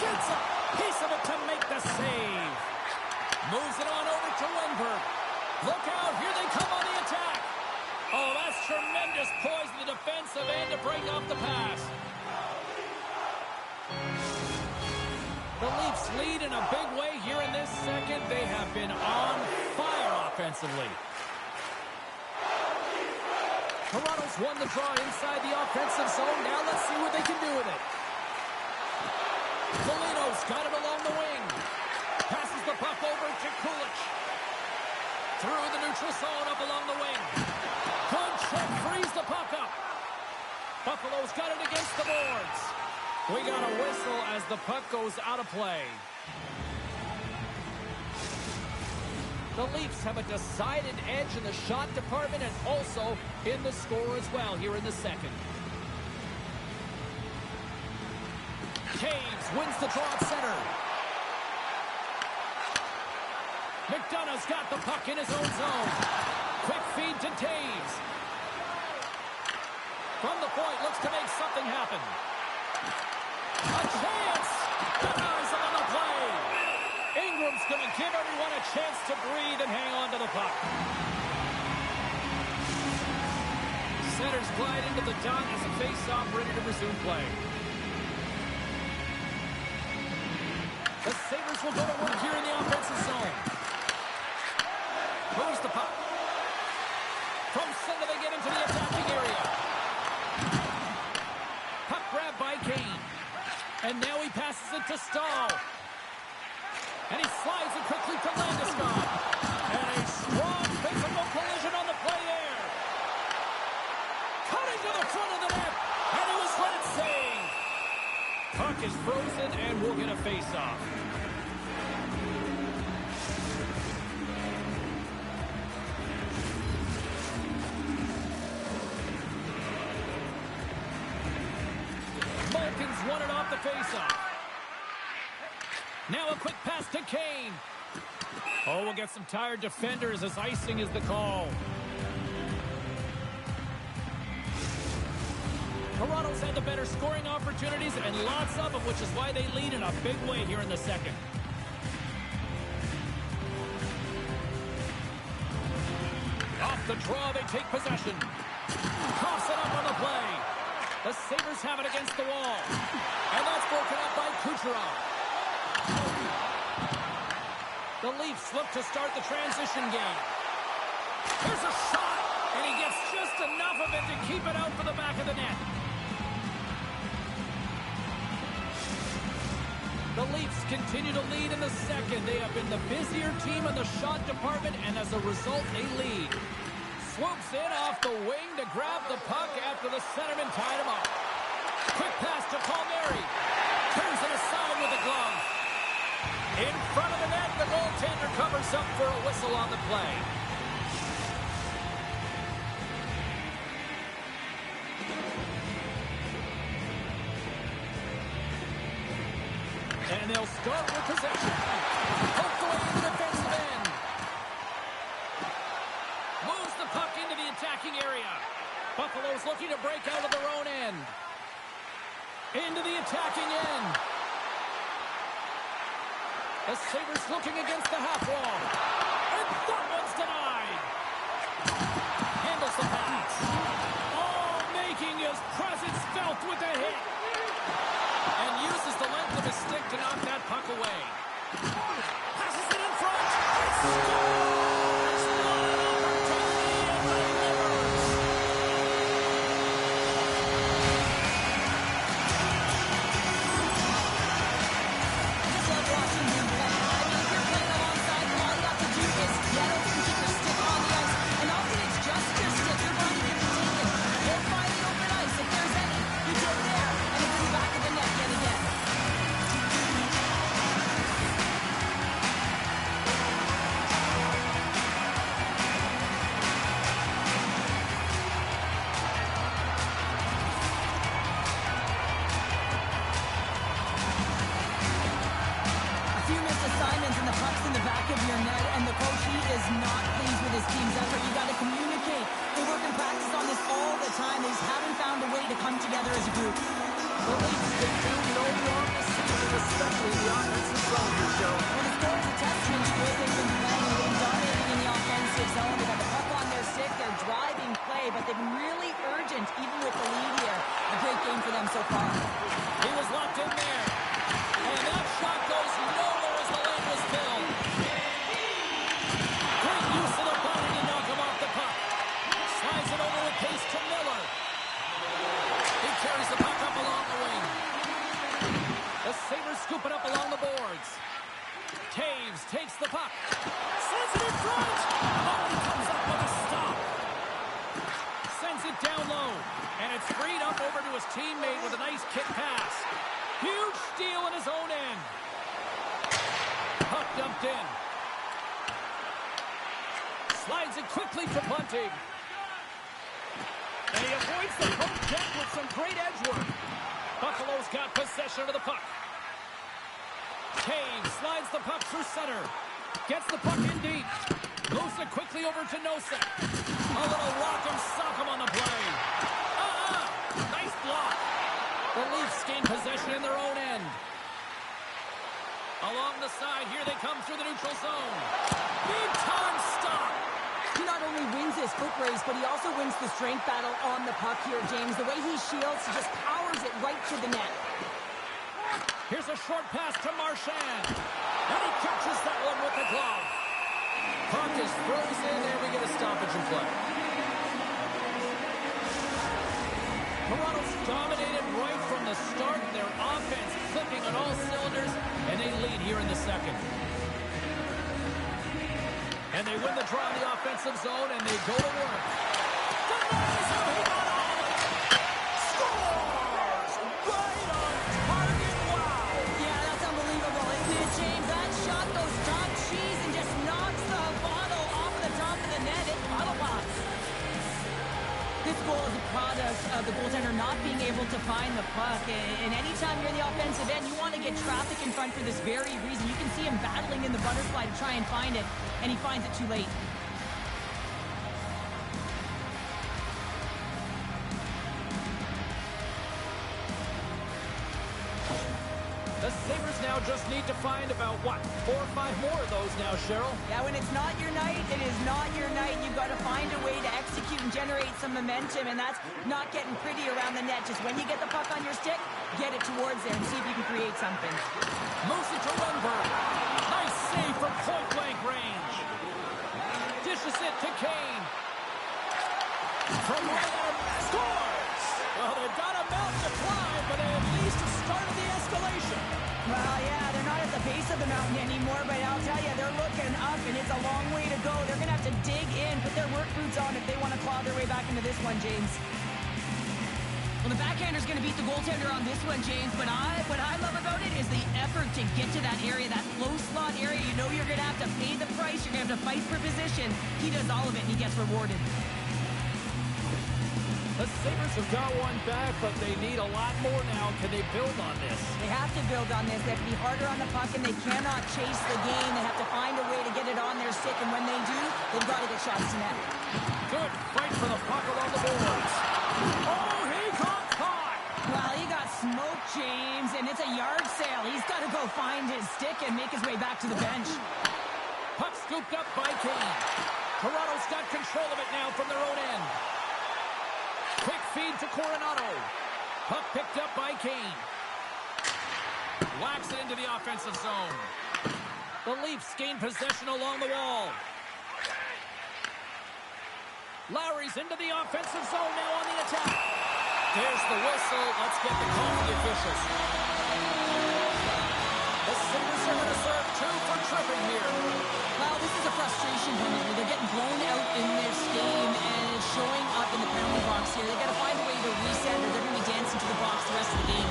Gets a piece of it to make the save. Moves it on over to Wenberg. Look out, here they come on the attack. Oh, that's tremendous poise in the defensive end to break off the pass. The Leafs lead in a big way here in this second. They have been on fire offensively. Toronto's won the draw inside the offensive zone. Now let's see what they can do with it. Foligno's got it along the wing. Passes the puck over to Kulich. Through the neutral zone up along the wing. Good check, frees the puck up. Buffalo's got it against the boards. We got a whistle as the puck goes out of play. The Leafs have a decided edge in the shot department and also in the score as well here in the second. Taves wins the draw at center. McDonough's got the puck in his own zone. Quick feed to Taves. From the point, looks to make something happen. A chance! Denies him on the play. Ingram's going to give everyone a chance to breathe and hang on to the puck. Centers glide into the dot as a face-off ready to resume play. The Sabres will go to work here in the offensive zone. Moves the puck. From center they get into the attacking area. Puck grabbed by Kane. And now he passes it to Stahl. And he slides it quickly to Landeskog. And a strong physical collision on the play there. Cutting to the front of the net. And he was let it save. Puck is frozen and we'll get a face-off. Malkin's won it off the face-off. Now a quick pass to Kane. Oh, we'll get some tired defenders as icing is the call. Toronto's had the better scoring opportunities and lots of them, which is why they lead in a big way here in the second. Off the draw, they take possession. Coughs it up on the play. The Sabres have it against the wall. And that's broken up by Kucherov. The Leafs look to start the transition game. Here's a shot, and he gets just enough of it to keep it out for the back of the net. The Leafs continue to lead in the second. They have been the busier team in the shot department, and as a result, they lead. Swoops in off the wing to grab the puck after the centerman tied him up. Quick pass to Palmieri. Turns it aside with a glove. In front of the net, the goaltender covers up for a whistle on the play. And they'll start with possession. Poked away in the defensive end. Moves the puck into the attacking area. Buffalo's looking to break out of their own end. Into the attacking end. The Sabres looking against the half wall. And that one's denied. Handles the pass. Oh, making his presence felt with the hit. And uses the length of his stick to knock that puck away. Passes it in front. It's scores! What an opportunity, and they delivers. Just love watching him play. I mean, if you're playing alongside him, all you have to do is get out and keep your stick on the ice. And often it's just your stick. Your body can be taken. He'll find the open ice if there's any. You get there, and it's in the back of the net yet again. A few missed assignments and the puck's in the back of your net, and the coach, he is not pleased with his team's effort. You got to communicate. They work and practice on this all the time. They just haven't found a way to come together as a group. The Leafs can do no wrong this season, especially in the offensive zone here, Joe. Well, the score is a testament to the way they've been playing. They've been dominating in the offensive zone. They got the puck on their stick. They're driving play, but they've been really urgent, even with the lead here. A great game for them so far. He was locked in there. And that shot goes nowhere as the lane was filled. Great use of the body to knock him off the puck. Slides it over with pace to Miller. He carries the puck up along the wing. The Sabres scoop it up along the boards. Taves takes the puck. Sends it in front. Oh, he comes up with a stop. Sends it down low. And it's freed up over to his teammate with a nice kick pass. Huge steal in his own end. Puck dumped in. Slides it quickly to Bunting. And he avoids the poke check with some great edge work. Buffalo's got possession of the puck. Kane slides the puck through center. Gets the puck in deep. Moves it quickly over to Nosek. A little rock'em sock'em on the play. Nice block. The Leafs gain possession in their own end. Along the side, here they come through the neutral zone. Big time stop. He not only wins his foot race, but he also wins the strength battle on the puck here, James. The way he shields, he just powers it right to the net. Here's a short pass to Marchand. And he catches that one with the glove. Puck is frozen, and we get a stoppage in play. Toronto's dominated right from the start. Their offense clicking on all cylinders, and they lead here in the second. And they win the draw in the offensive zone, and they go to work. Denies him, he got all of it. Scores! Right on target, wow! Yeah, that's unbelievable, isn't it, James? That shot goes top cheese and just knocks the bottle off of the top of the net. It bottle pops. This goal is a product of the goaltender not being able to find the puck. And anytime you're the offensive end, you want to get traffic in front for this very reason. You can see him battling in the butterfly to try and find it, and he finds it too late. The Sabres now just need to find about, 4 or 5 more of those now, Cheryl. Yeah, when it's not your night, it is not your night. You've got to find a way to execute and generate some momentum, and that's not getting pretty around the net. Just when you get the puck on your stick, get it towards there and see if you can create something. Moves it to Lundberg. Nice save from point-blank range. Dishes it to Kane. From right out, scores! Well, they've got a mountain to climb, but they at least have started the escalation. Well, yeah, they're not at the base of the mountain anymore, but I'll tell you, they're looking up, and it's a long way to go. They're going to have to dig in, put their work boots on if they want to claw their way back into this one, James. Well, the backhander's going to beat the goaltender on this one, James, but what I love about it is the effort to get to that area, that low slot area. You know you're going to have to pay the price. You're going to have to fight for position. He does all of it, and he gets rewarded. The Sabres have got one back, but they need a lot more now. Can they build on this? They have to build on this. They have to be harder on the puck, and they cannot chase the game. They have to find a way to get it on their stick, and when they do, they've got to get shots to net. Good fight for the puck along the boards. Oh, he got caught! Well, he got smoked, James, and it's a yard sale. He's got to go find his stick and make his way back to the bench. Puck scooped up by Kane. Toronto's got control of it now from their own end. Quick feed to Coronado. Puck picked up by Kane. Whacks it into the offensive zone. The Leafs gain possession along the wall. Lowry's into the offensive zone now on the attack. There's the whistle. Let's get the call from the officials. The Sabres are going to serve 2 for tripping here. Well, this is a frustration penalty. They're getting blown out in this game, and it's showing up in the penalty box here. They've got to find a way to reset, or they're going to be dancing to the box the rest of the game.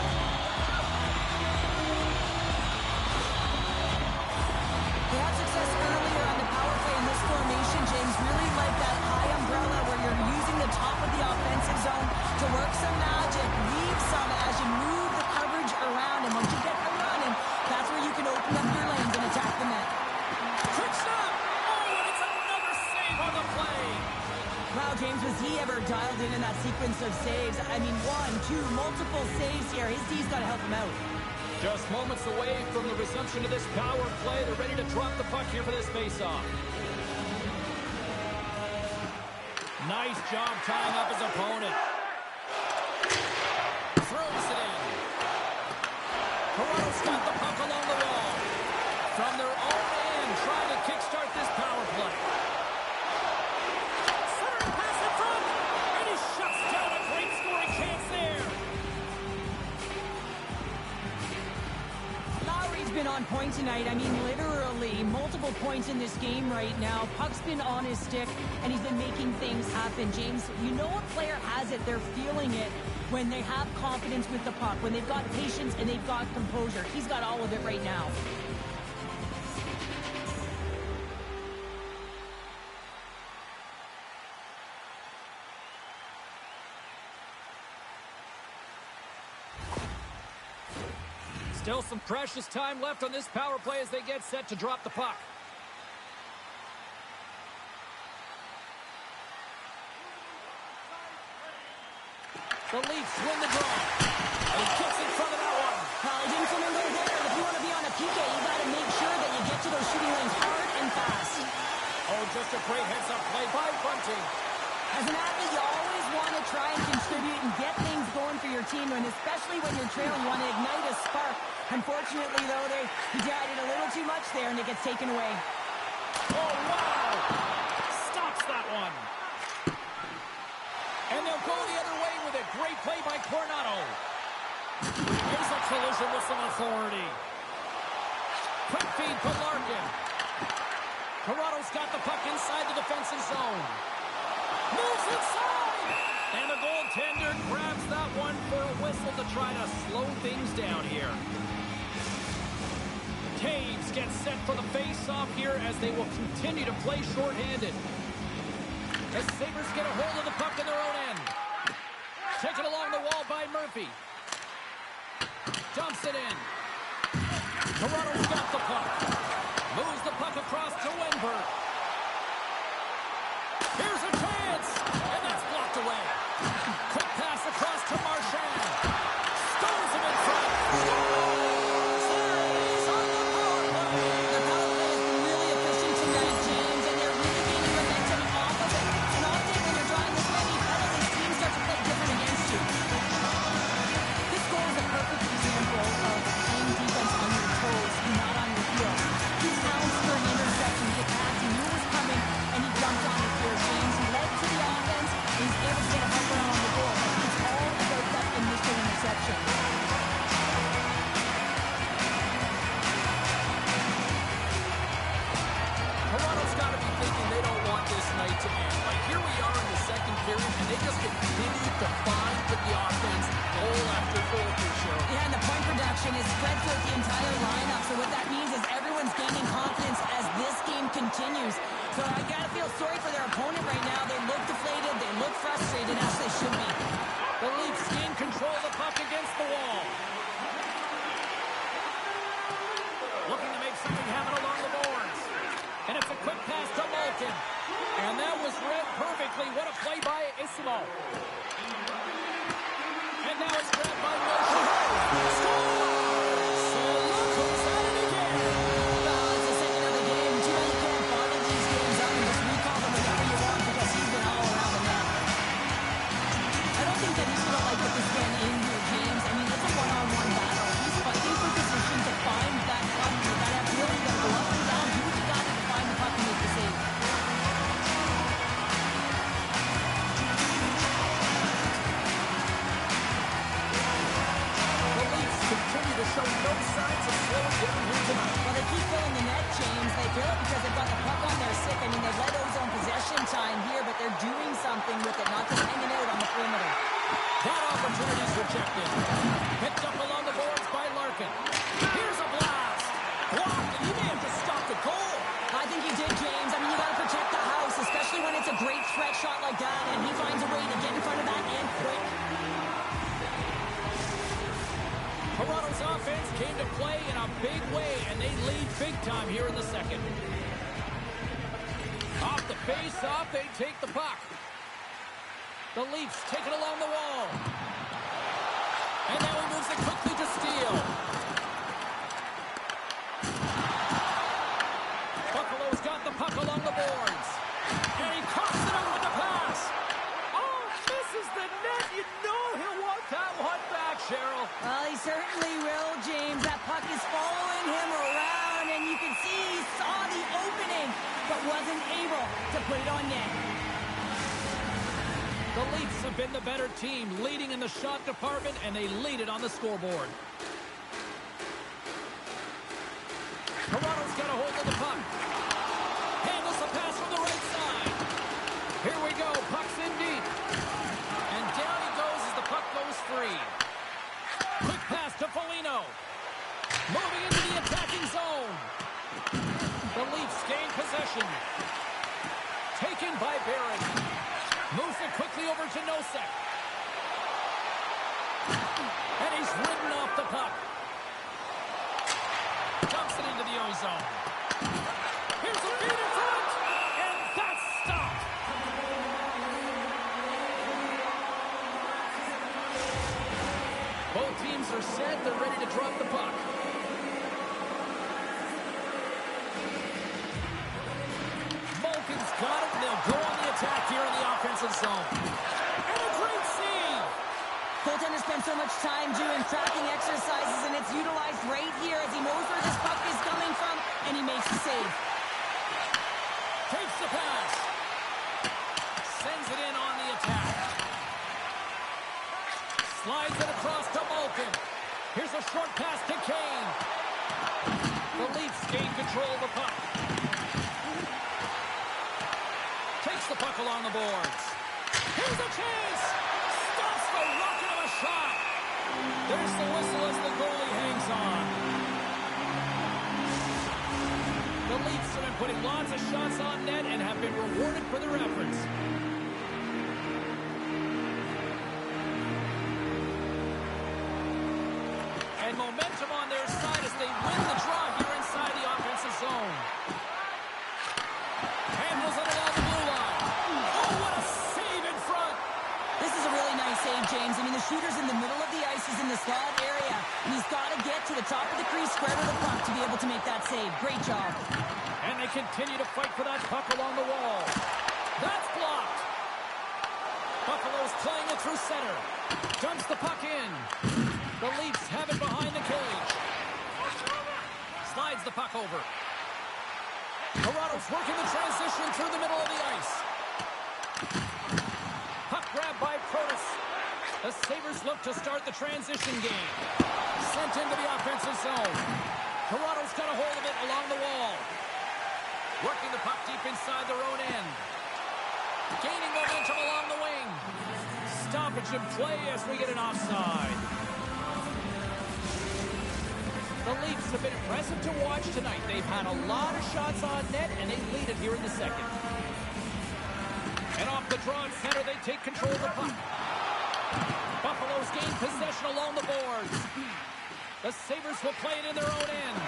They had success earlier on the power play in this formation, James. Really like that high umbrella where you're using the top of the offensive zone to work some magic, weave some as you move the coverage around. And once you get them running, that's where you can open up your lanes and attack the net. Quick stop! Oh, and it's another save on the play! Wow, James, was he ever dialed in that sequence of saves? I mean, 1, 2, multiple saves here. His D's got to help him out. Just moments away from the resumption of this power play. They're ready to drop the puck here for this faceoff. Nice job tying up his opponent. Throws it in. Toronto's got the puck along the wall. From their own end, trying to kickstart this power play. Center pass in front, and he shuts down a great scoring chance there. Lowry's been on point tonight. I mean, literally multiple points in this game right now. Puck's been on his stick, and he's been making things happen. James, you know a player has it. They're feeling it when they have confidence with the puck, when they've got patience and they've got composure. He's got all of it right now. Still some precious time left on this power play as they get set to drop the puck. The Leafs win the draw. And he gets in front of that one. Well, he didn't come in there. If you want to be on a PK, you got to make sure that you get to those shooting lanes hard and fast. Oh, just a great heads-up play by Bunting. As an athlete, you always want to try and contribute and get things going for your team, and especially when you're trailing, you want to ignite a spark. Unfortunately, though, he tried it a little too much there, and it gets taken away. Oh, wow! Stops that one. And they'll go the other way with it. Great play by Coronado. Here's a collision with some authority. Quick feed for Larkin. Toronto's got the puck inside the defensive zone. Moves inside! And the goaltender grabs that one for a whistle to try to slow things down here. Taves gets set for the face-off here as they will continue to play shorthanded. The Sabres get a hold of the puck in their own end. by Murphy. Dumps it in. Toronto's got the puck. Moves the puck across to Wenberg. Here's a chance. And that's blocked away. Quick pass across to Marchand. Stones him in front. Saturdays on the power play. The power play has been really efficient tonight, James, and they're really gaining momentum off of it. And often when you're drawing this many penalties, teams start to play different against you. This goal is a perfect example of playing defense on your toes and not on your heels. He pounced for an interception. He passed, he knew it was coming, and he jumped on it here, James. He led to the offense, and he's able to get a help around on the goal. But it's all about that initial interception. Toronto's got to be thinking they don't want this night to end. Like, here we are in the second period, and they just continue to find the offense goal after goal for sure. Yeah, and the point production is spread throughout the entire lineup. So what that means is everyone's gaining confidence as this game continues. So I gotta feel sorry for their opponent right now. They look deflated, they look frustrated, as they should be. The Leafs gain control of the puck against the wall. Looking to make something happen along the boards. And it's a quick pass to Malkin. And that was read perfectly. What a play by Isimo. And now it's grabbed by Motion. Scores! So look who's at it again. Well, it's the second of the game. Too bad you can't bottle these games up and just recall them whenever you want because he's been all around the net. I don't think that he's going to like what this man in here, James. I mean, it's a one-on-one battle. He's fighting for position to find that puck. You got to have ability to go up and down, do what you got to find the puck and make the save. The Leafs continue to show no signs of slowing down here tonight. Well, they keep filling the net, James. They fill it because they've got the puck on their stick. I mean, they've led ozone possession time here, but they're doing something with it, not just hanging out on the perimeter. That opportunity's rejected. Picked up along the boards by Larkin. Here's a blast. Blocked, and he may have just stopped the goal. I think you did, James. I mean, you got to protect the house, especially when it's a great threat shot like that, and he finds a way to get in front of that and quick. Toronto's offense came to play in a big way, and they lead big time here in the second. Off the face-off, they take the puck. The Leafs take it along the wall. And now he moves it quickly to Steele. Buffalo's got the puck along the boards. And he coughs it out with the pass. Oh, misses the net. You know he'll want that one back, Cheryl. Well, he certainly will, James. That puck is following him around, and you can see he saw the opening, but wasn't able to put it on net. The Leafs have been the better team, leading in the shot department, and they lead it on the scoreboard. Toronto's got a hold of the puck. Handles the pass from the right side. Here we go. Puck's in deep. And down he goes as the puck goes free. Quick pass to Foligno. Moving into the attacking zone. The Leafs gain possession. Taken by Barron. Moves it quickly over to Nosek. And he's ridden off the puck. Dumps it into the ozone. Here's a feed in front. And that's stopped. Both teams are set. They're ready to drop the puck. Malkin's got it. And they'll go on the attack here in the offensive zone. And a great save. Goaltender spends so much time doing tracking exercises, and it's utilized right here as he knows where this puck is coming from, and he makes the save. Takes the pass. Sends it in on the attack. Slides it across to Malkin. Here's a short pass to Kane. The Leafs gain control of the puck. Takes the puck along the boards. Here's a chance. Stops the rocket of a shot. There's the whistle as the goalie hangs on. The Leafs have been putting lots of shots on net and have been rewarded for their efforts. continue to fight for that puck along the wall. That's blocked. Buffalo's playing it through center. Dumps the puck in. The Leafs have it behind the cage. Slides the puck over. Toronto's working the transition through the middle of the ice. Puck grab by Protas. The Sabres look to start the transition game. Sent into the offensive zone. Toronto's got a hold of it along the wall. Working the puck deep inside their own end. Gaining momentum along the wing. Stoppage in play as we get an offside. The Leafs have been impressive to watch tonight. They've had a lot of shots on net, and they lead it here in the second. And off the draw at center, they take control of the puck. Buffalo's gained possession along the boards. The Sabres will play it in their own end.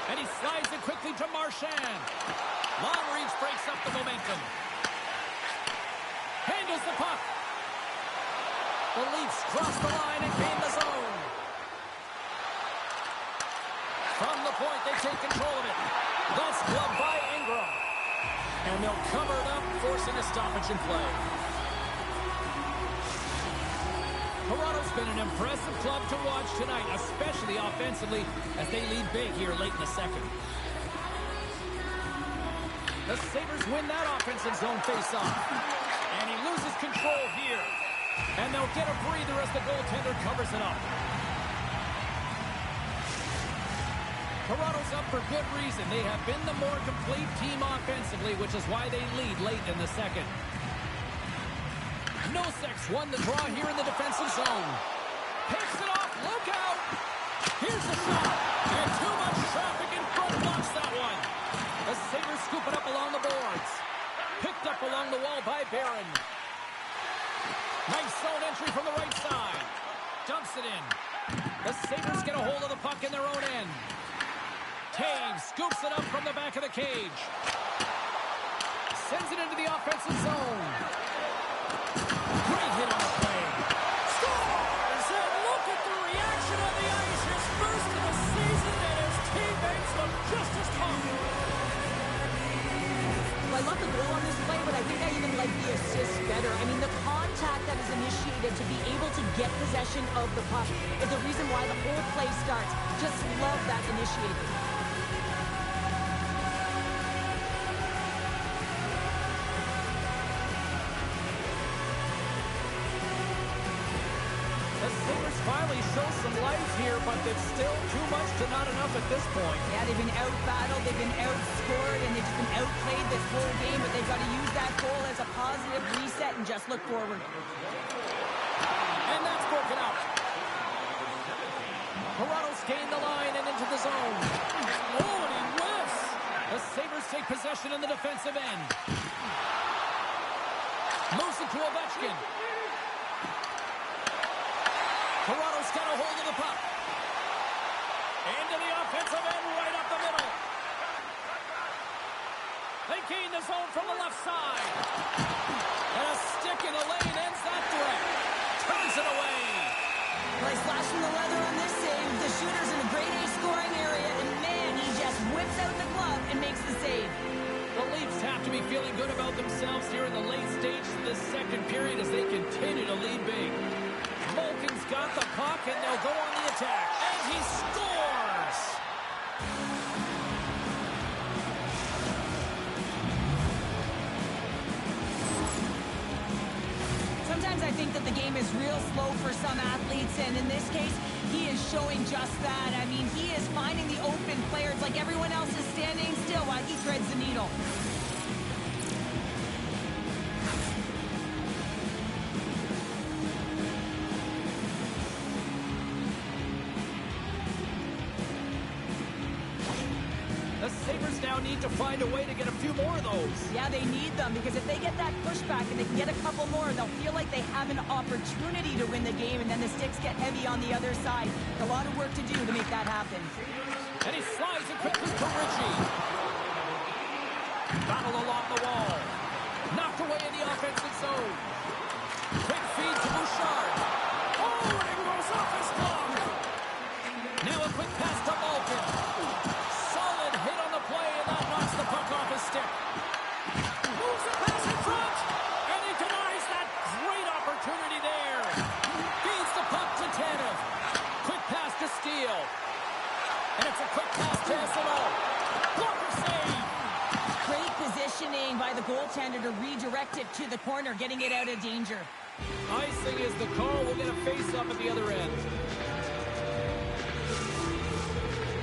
And he slides it quickly to Marchand. Long reach breaks up the momentum. Handles the puck. The Leafs cross the line and gain the zone. From the point, they take control of it. That's gloved by Ingram. And they'll cover it up, forcing a stoppage in play. Toronto's been an impressive club to watch tonight, especially offensively, as they lead big here late in the second. The Sabres win that offensive zone faceoff. And he loses control here. And they'll get a breather as the goaltender covers it up. Toronto's up for good reason. They have been the more complete team offensively, which is why they lead late in the second. Nosek's won the draw here in the defensive zone. Picks it off. Look out. Here's the shot. And too much traffic in front blocks that one. The Sabres scoop it up along the boards. Picked up along the wall by Barron. Nice zone entry from the right side. Dumps it in. The Sabres get a hold of the puck in their own end. Taves scoops it up from the back of the cage. Sends it into the offensive zone. Great hit on the play. Scores! And look at the reaction on the ice. His first of the season, and his teammates look just as confident. Well, I love the goal on this play, but I think I even like the assist better. I mean, the contact that is initiated to be able to get possession of the puck is the reason why the whole play starts. Just love that initiated. Finally shows some life here, but it's still too much to not enough at this point. Yeah, they've been out-battled, they've been outscored, and they've just been outplayed this whole game, but they've got to use that goal as a positive reset and just look forward. And that's broken out. Toronto's gained the line and into the zone. Oh, and he whiffs. The Sabres take possession in the defensive end. Moves it to Ovechkin. Toronto's got a hold of the puck. Into the offensive end, right up the middle. They gain the zone from the left side. And a stick in the lane ends that threat. Turns it away. Well, he's slashing the leather on this save. The shooter's in a grade A scoring area, and man, he just whips out the glove and makes the save. The Leafs have to be feeling good about themselves here in the late stages of this second period as they continue to lead big. Malkin's got the puck, and they'll go on the attack. And he scores! Sometimes I think that the game is real slow for some athletes, and in this case, he is showing just that. I mean, he is finding the open players like everyone else is standing still while he threads the needle. Need to find a way to get a few more of those. Yeah, they need them, because if they get that pushback and they can get a couple more, they'll feel like they have an opportunity to win the game, and then the sticks get heavy on the other side. A lot of work to do to make that happen. And he slides it quickly to Ritchie. Battle along the wall. Knocked away in the offensive zone. Quick feed to Bouchard. Oh, and it goes off his glove. Now a quick pass to Malkin. Solid hit on the play, and that knocks the puck off redirect it to the corner, getting it out of danger. Icing is the call. We'll get a face-off at the other end.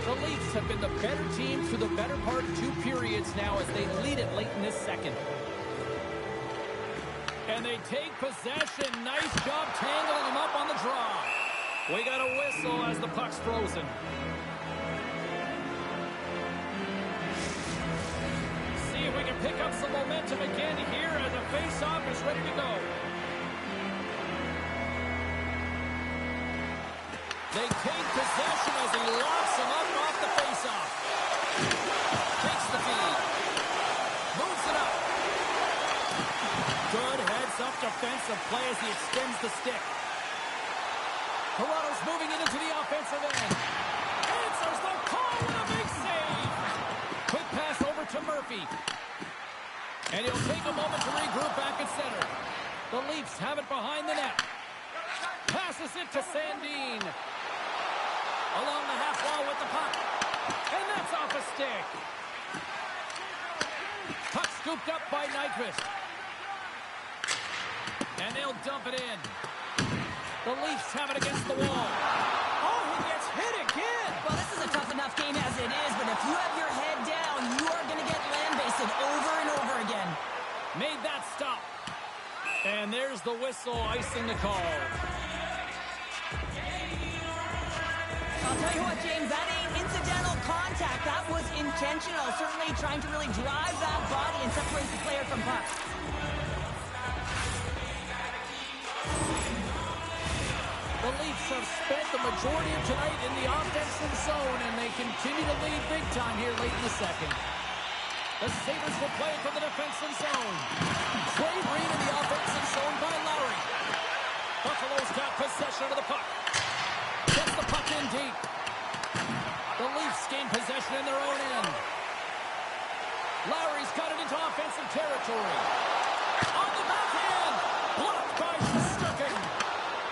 The Leafs have been the better team through the better part of 2 periods now as they lead it late in this second. And they take possession. Nice job tangling him up on the draw. We got a whistle as the puck's frozen. See if we can pick up some momentum again here as the face-off is ready to go. They take possession as he locks him up off the face-off. Takes the feed. Moves it up. Good heads-up defensive play as he extends the stick. Toronto's moving it into the offensive end. Answers the call with a big save. Quick pass over to Murphy. And he'll take a moment to regroup back at center. The Leafs have it behind the net. Passes it to Sandin. Along the half wall with the puck. And that's off a stick. Puck scooped up by Nyquist. And they'll dump it in. The Leafs have it against the wall. Oh, he gets hit again. Well, this is a tough enough game as it is, but if you have your head down, you are going to get land-based over and over again. Made that stop. And there's the whistle icing the call. I'll tell you what, James, that ain't incidental contact. That was intentional. Certainly trying to really drive that body and separate the player from puck. The Leafs have spent the majority of tonight in the offensive zone, and they continue to lead big time here late in the second. The Sabres will play it from the defensive zone. Trey Reed in the offensive zone by Lowry. Buffalo's got possession of the puck. Gets the puck in deep. The Leafs gain possession in their own end. Lowry's got it into offensive territory. On the backhand. Blocked by Stucken.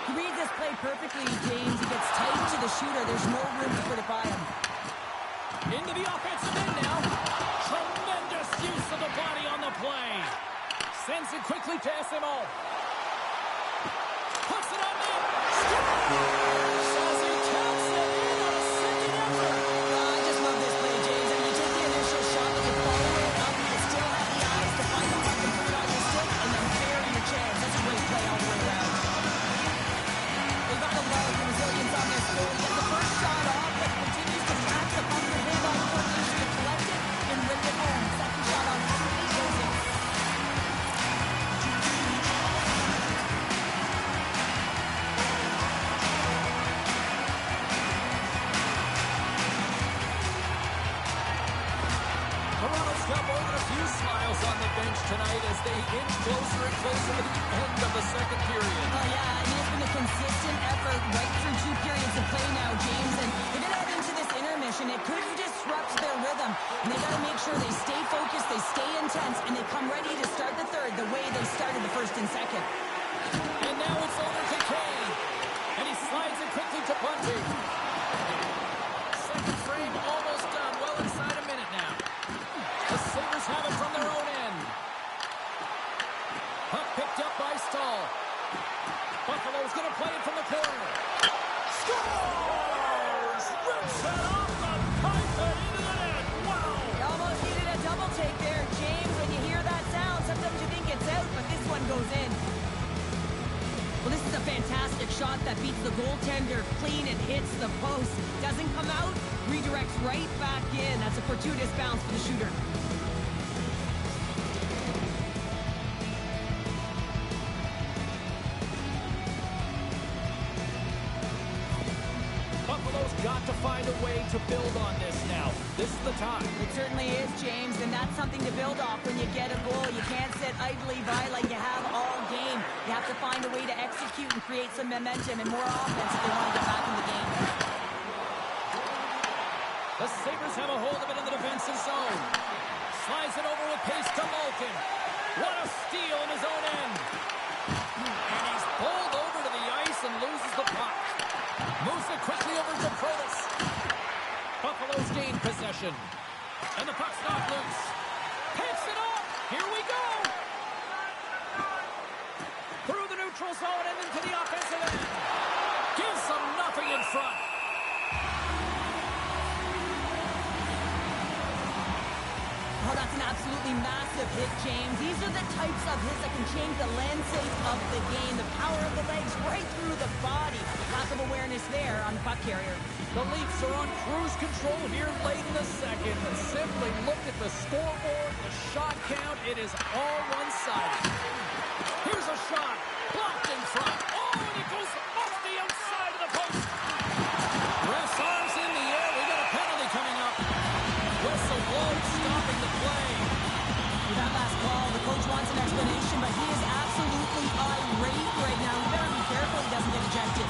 He reads this play perfectly, James. He gets tight to the shooter. There's no room to put it by him. Into the offensive end now. Tremendous use of the body on the play. Sends it quickly to SMO. Puts it on net. Says he taps it in on a second effort. I just love this play, James. I mean, you take the initial shot, but you follow it up. You still have the eyes to find the puck and put it on your stick, and then bury your chance. That's a great play all the way around. They've got a lot of resilience on their score. He gets the first shot off, but continues to track the puck with handoff coordination to collect it and rip it home. Second shot on two, he goes in. Toronto's got more than a few smiles on the bench tonight as they inch closer and closer to the end of the second period. Oh, yeah, I mean, it's been a consistent effort right through 2 periods of play now, James, and they're going to head into this intermission. It could disrupt their rhythm, and they got to make sure they stay focused, they stay intense, and they come ready to start the third the way they started the first and second. And now it's over to Kane. And he slides it quickly to Bunting. Second frame almost done. Well inside a minute now. The Sabres have it from their own end. Puck picked up by Stahl. Buffalo's going to play it from the corner. Scores! Rips it off the pipe and into the net. Wow! You almost needed a double take there, James. When you hear that sound, sometimes you think it's out, but this one goes in. Well, this is a fantastic shot that beats the goaltender clean and hits the post. Doesn't come out, redirects right back in. That's a fortuitous bounce for the shooter. Buffalo's got to find a way to build on this now. This is the time. It certainly is, James, and that's something to build off when you get a goal. You can't sit idly by like you have all game. You have to find a way to execute and create some momentum and more offense if they want to get back in the game. The Sabres have a hold of it in the defensive zone. Slides it over with pace to Malkin. What a steal in his own end. And he's pulled over to the ice and loses the puck. Moves it quickly over to Protas. Buffalo's gained possession. And the puck's knocked loose. Picks it up. Here we go. neutral zone and into the offensive end. Gives them nothing in front. Oh, that's an absolutely massive hit, James. These are the types of hits that can change the landscape of the game. The power of the legs right through the body. Lots of awareness there on the puck carrier. The Leafs are on cruise control here late in the second. Simply look at the scoreboard, the shot count. It is all one-sided. Here's a shot. Blocked in front. Oh, and it goes off the outside of the post. Ref's arms in the air. We got a penalty coming up. Whistle blown, stopping the play. With that last call, the coach wants an explanation, but he is absolutely irate right now. He better be careful he doesn't get ejected.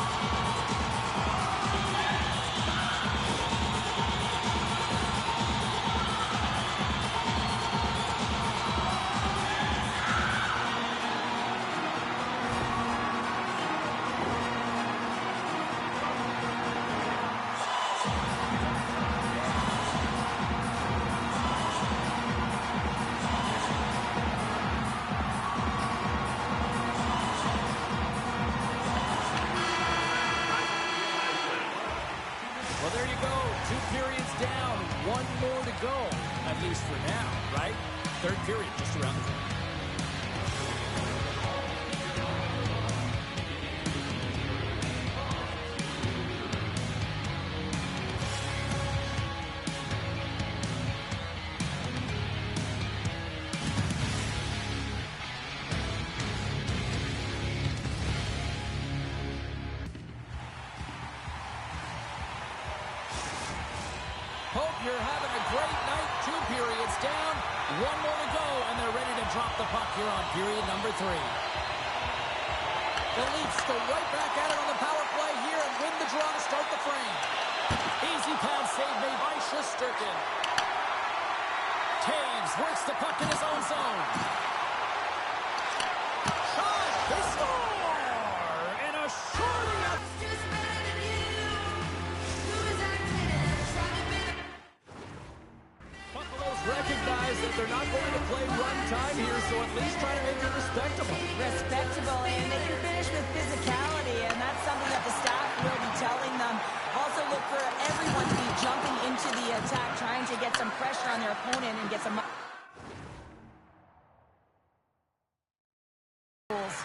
Well, there you go. 2 periods down. 1 more to go. At least for now, right? Third period just around the corner. Hope you're having a great night. 2 periods down. 1 more to go, and they're ready to drop the puck here on period number 3. The Leafs go right back at it on the power play here and win the draw to start the frame. Easy pad save made by Shesterkin. Taves works the puck in his own zone. Shot! They score! And a shorty up. Recognize that they're not going to play run time here, so at least try to make it respectable. Respectable, and they can finish with physicality, and that's something that the staff will be telling them. Also look for everyone to be jumping into the attack, trying to get some pressure on their opponent and get some goals.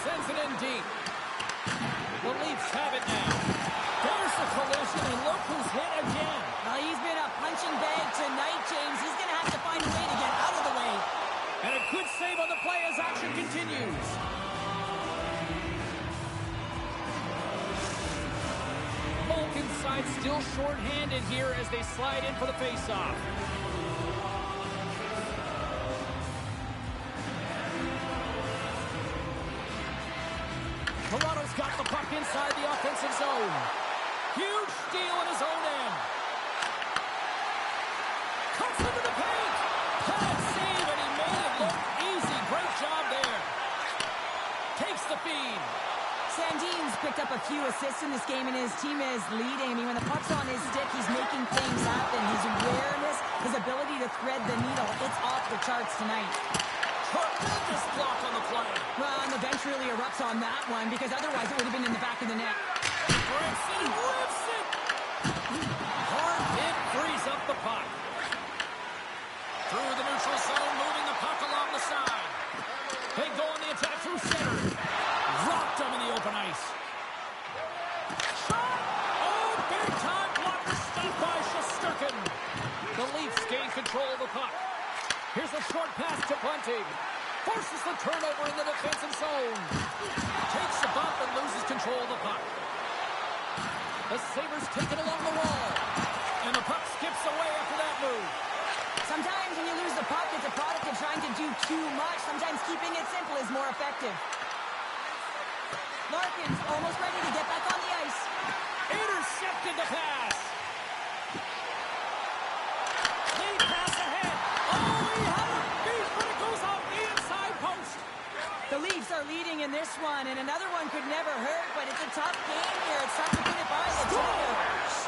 Sends it in deep. The Leafs have it now. There's the collision, and look who's hit again. Well, he's been a punching bag tonight, James. He's going to have to find a way to get out of the way. And a good save on the play as action continues. Malkin's side still short-handed here as they slide in for the face-off. Toronto's got the puck inside the offensive zone. Huge steal in his own end. Cuts into the paint. Pad save, and he made it look easy. Great job there. Takes the feed. Sandin's picked up a few assists in this game, and his team is leading. I mean, when the puck's on his stick, he's making things happen. His awareness, his ability to thread the needle, it's off the charts tonight. Tremendous block on the play. Well, and the bench really erupts on that one, because otherwise it would have been in the back of the net. Grimson rips it. Hard hit frees up the puck. Through the neutral zone, moving the puck along the side. They go on the attack through center. Rocked him in the open ice. Shot! Oh, big time blocker stopped by Shesterkin. The Leafs gain control of the puck. Here's a short pass to Bunting. Forces the turnover in the defensive zone. Takes the bump and loses control of the puck. The Sabres take it along the wall. And the puck skips away after that move. Sometimes when you lose the puck, it's a product of trying to do too much. Sometimes keeping it simple is more effective. Larkin's almost ready to get back on the ice. Intercepted the pass. Clean pass ahead. Oh, he had a beat, but it goes off the inside post. The Leafs are leading in this one, and another one could never hurt, but it's a tough game here. It's tough to put it by the team.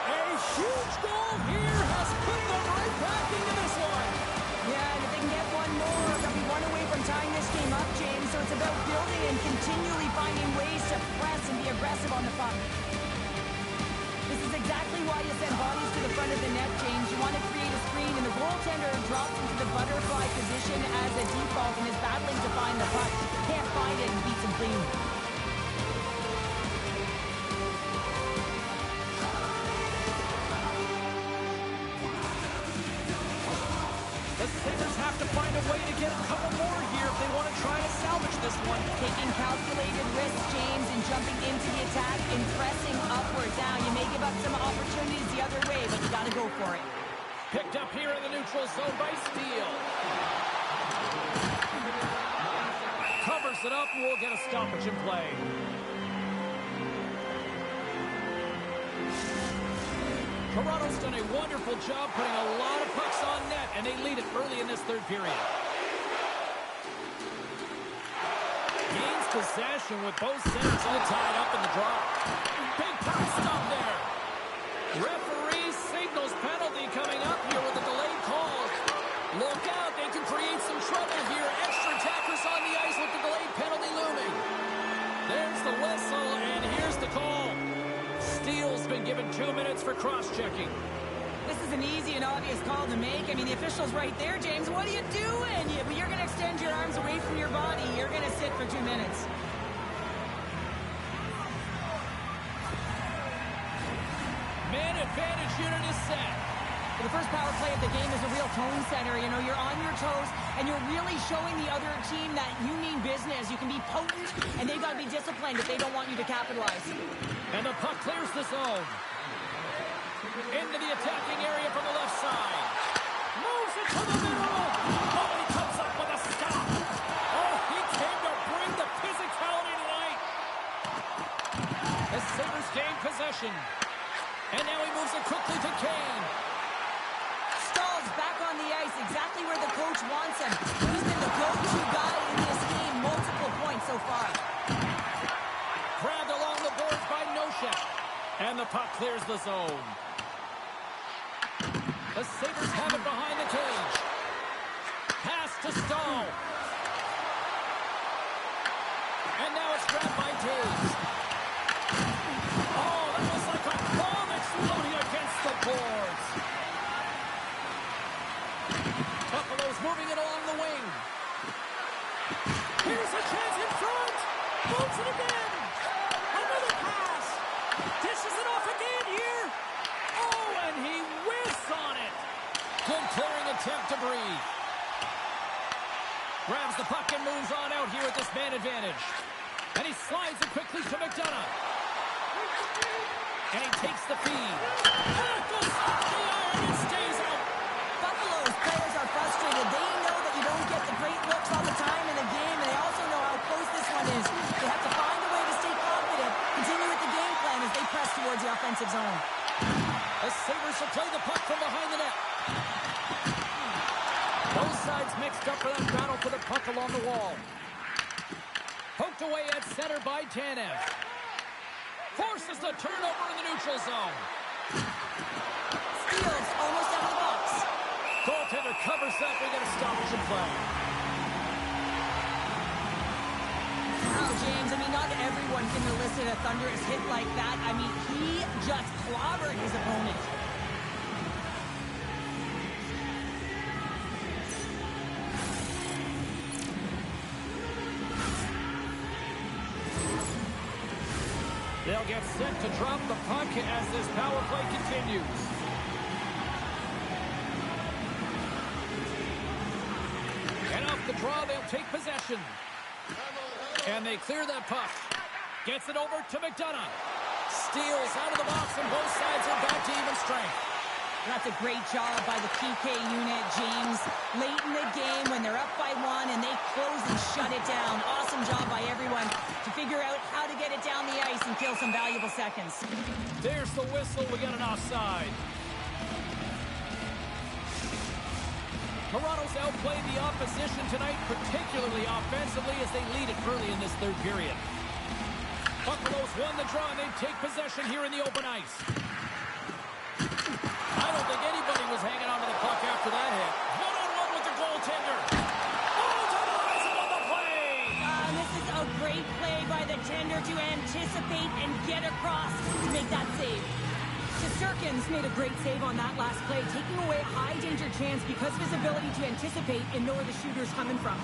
A huge goal here has put them right back into this one. Yeah, and if they can get one more, they'll be one away from tying this game up, James. So it's about building and continuing continually finding ways to press and be aggressive on the puck. This is exactly why you send bodies to the front of the net, James. You want to create a screen, and the goaltender drops into the butterfly position as a default and is battling to find the puck. Can't find it and beats him clean. The Sabres have to find a way to get a couple more here if they want to try to salvage this one. Taking calculated risks, James, and jumping into the attack and pressing upwards. Now, you may give up some opportunities the other way, but you got to go for it. Picked up here in the neutral zone by Steele. Covers it up and we'll get a stoppage in play. Toronto's done a wonderful job putting a lot of pucks on net, and they lead it early in this third period. Gains possession with both centers tied up in the drop. Big puck stop there. Referee signals penalty coming up here with a delayed call. Look out, they can create some trouble here. Extra attackers on the ice with the delayed penalty looming. There's the whistle, and here's the call. Steele's been given 2 minutes for cross-checking. This is an easy and obvious call to make. I mean, the official's right there, James. What are you doing? You're going to extend your arms away from your body. You're going to sit for 2 minutes. Man advantage unit is set. For the first power play of the game is a real tone setter. You know, you're on your toes, and you're really showing the other team that you mean business. You can be potent, and they've got to be disciplined if they don't want you to capitalize. And the puck clears the zone. Into the attacking area from the left side. Moves it to the middle. Oh, he comes up with a stop. Oh, he came to bring the physicality tonight. The Sabres gain possession. And now he moves it quickly to Kane. Stahl's back on the ice, exactly where the coach wants him. He's been the go-to guy in this game, multiple points so far. Grabbed along the boards by Nosek. And the puck clears the zone. The Sabres have it behind the cage. Pass to Stahl. And now it's grabbed by Taves. Oh, that was like a bomb exploding against the boards. Buffalo's moving it along the wing. Here's a chance in front. Moves it again. Another pass. Dishes it off again here. Oh, and he whiffs on it. Good clearing attempt to breathe. Grabs the puck and moves on out here with this man advantage. And he slides it quickly to McDonough. And he takes the feed. And it goes off the iron and stays out. Buffalo's players are frustrated. They know that you don't get the great looks all the time in the game, and they also know how close this one is. They have to find a way to stay confident, continue with the game plan as they press towards the offensive zone. The Sabres will play the puck from behind the net. Both sides mixed up for that battle for the puck along the wall. Poked away at center by Tanev. Forces the turnover in the neutral zone. Steals almost out of the box. Goaltender covers that. We get a stoppage in play. Wow, James, I mean, not everyone can elicit a thunderous hit like that. I mean, he just clobbered his opponent. They'll get set to drop the puck as this power play continues. And off the draw, they'll take possession. And they clear that puck. Gets it over to McDonough. Steals out of the box, and both sides are back to even strength. That's a great job by the PK unit, James. Late in the game when they're up by 1 and they close and shut it down. Awesome job by everyone to figure out how to get it down the ice and kill some valuable seconds. There's the whistle. We got an offside. Toronto's outplayed the opposition tonight, particularly offensively, as they lead it early in this third period. Buffalo's won the draw, and they take possession here in the open ice. I don't think anybody was hanging on to the puck after that hit. One-on-one with the goaltender. Oh, denies him on the play! This is is a great play by the tender to anticipate and get across to make that save. Shesterkin's made a great save on that last play, taking away a high-danger chance because of his ability to anticipate and know where the shooter's coming from.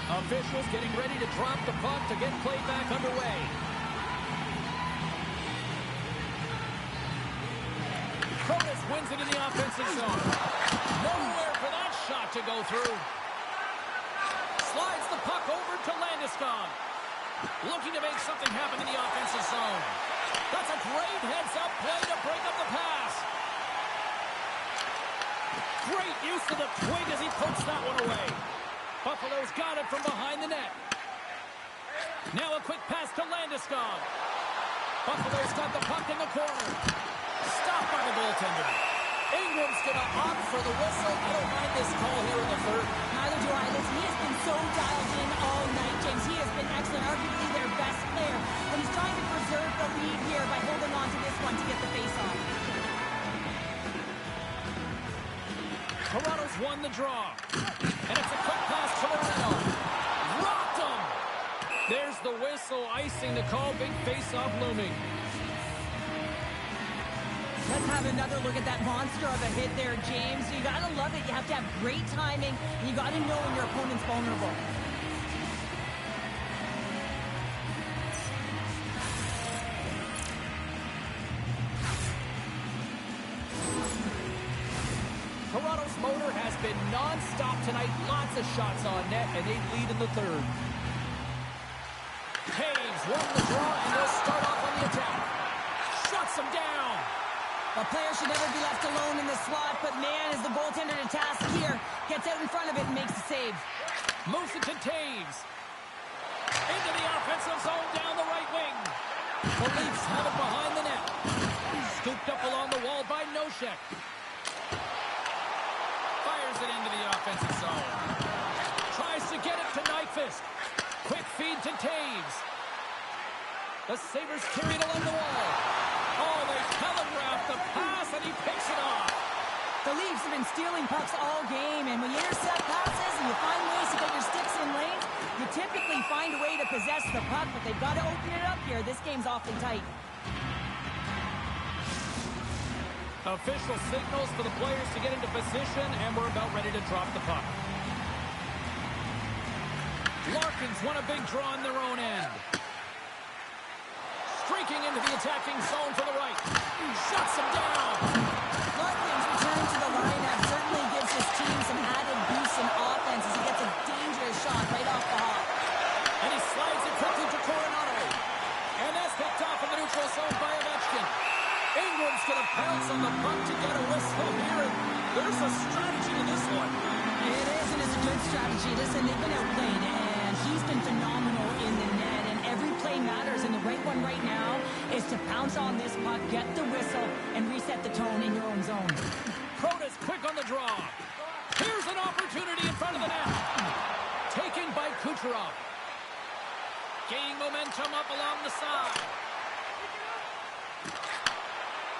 Officials getting ready to drop the puck to get play back underway. Protas wins it in the offensive zone. Nowhere for that shot to go through. Slides the puck over to Landeskog. Looking to make something happen in the offensive zone. That's a great heads-up play to break up the pass. Great use of the twig as he puts that one away. Buffalo's got it from behind the net. Now a quick pass to Landeskog. Buffalo's got the puck in the corner. Stopped by the goaltender. Ingram's going to opt for the whistle. I don't mind this call here in the third. Neither do I. Listen, he has been so dialed in all night, James. He has been excellent, arguably their best player. But he's trying to preserve the lead here by holding on to this one to get the face-off. Toronto's won the draw. And it's a quick pass to Moreno. Rocked him! There's the whistle, icing the call. Big face-off looming. Let's have another look at that monster of a hit there, James. You got to love it. You have to have great timing, and you got to know when your opponent's vulnerable. Toronto's motor has been non-stop tonight. Lots of shots on net, and they lead in the third. Caves won the draw, and they'll start off on the attack. Shuts them down. A player should never be left alone in the slot, but man, is the goaltender to task here. Gets out in front of it and makes the save. Moves it to Taves. Into the offensive zone down the right wing. The Leafs have it behind the net. Scooped up along the wall by Nosek. Fires it into the offensive zone. Tries to get it to Nyquist. Quick feed to Taves. The Sabres carry it along the wall. Oh, they telegraph the pass, and he picks it off. The Leafs have been stealing pucks all game, and when you intercept passes and you find ways to get your sticks in lanes, you typically find a way to possess the puck, but they've got to open it up here. This game's awfully tight. Official signals for the players to get into position, and we're about ready to drop the puck. Larkins won a big draw in their own end. Streaking into the attacking zone to the right. Shuts him down. Larkin's return to the lineup certainly gives his team some added boost in offense as he gets a dangerous shot right off the hop. And he slides it quickly to Coronado. And that's picked off in the neutral zone by Ovechkin. Ingram's going to pounce on the puck to get a whistle here. There's a strategy to this one. It is, and it's a good strategy. Listen, they've been outplayed, and he's been phenomenal in the net, and every play matters, and the right one right now is to pounce on this puck, get the whistle, and reset the tone in your own zone. Protas quick on the draw. Here's an opportunity in front of the net. Taken by Kucherov. Gaining momentum up along the side.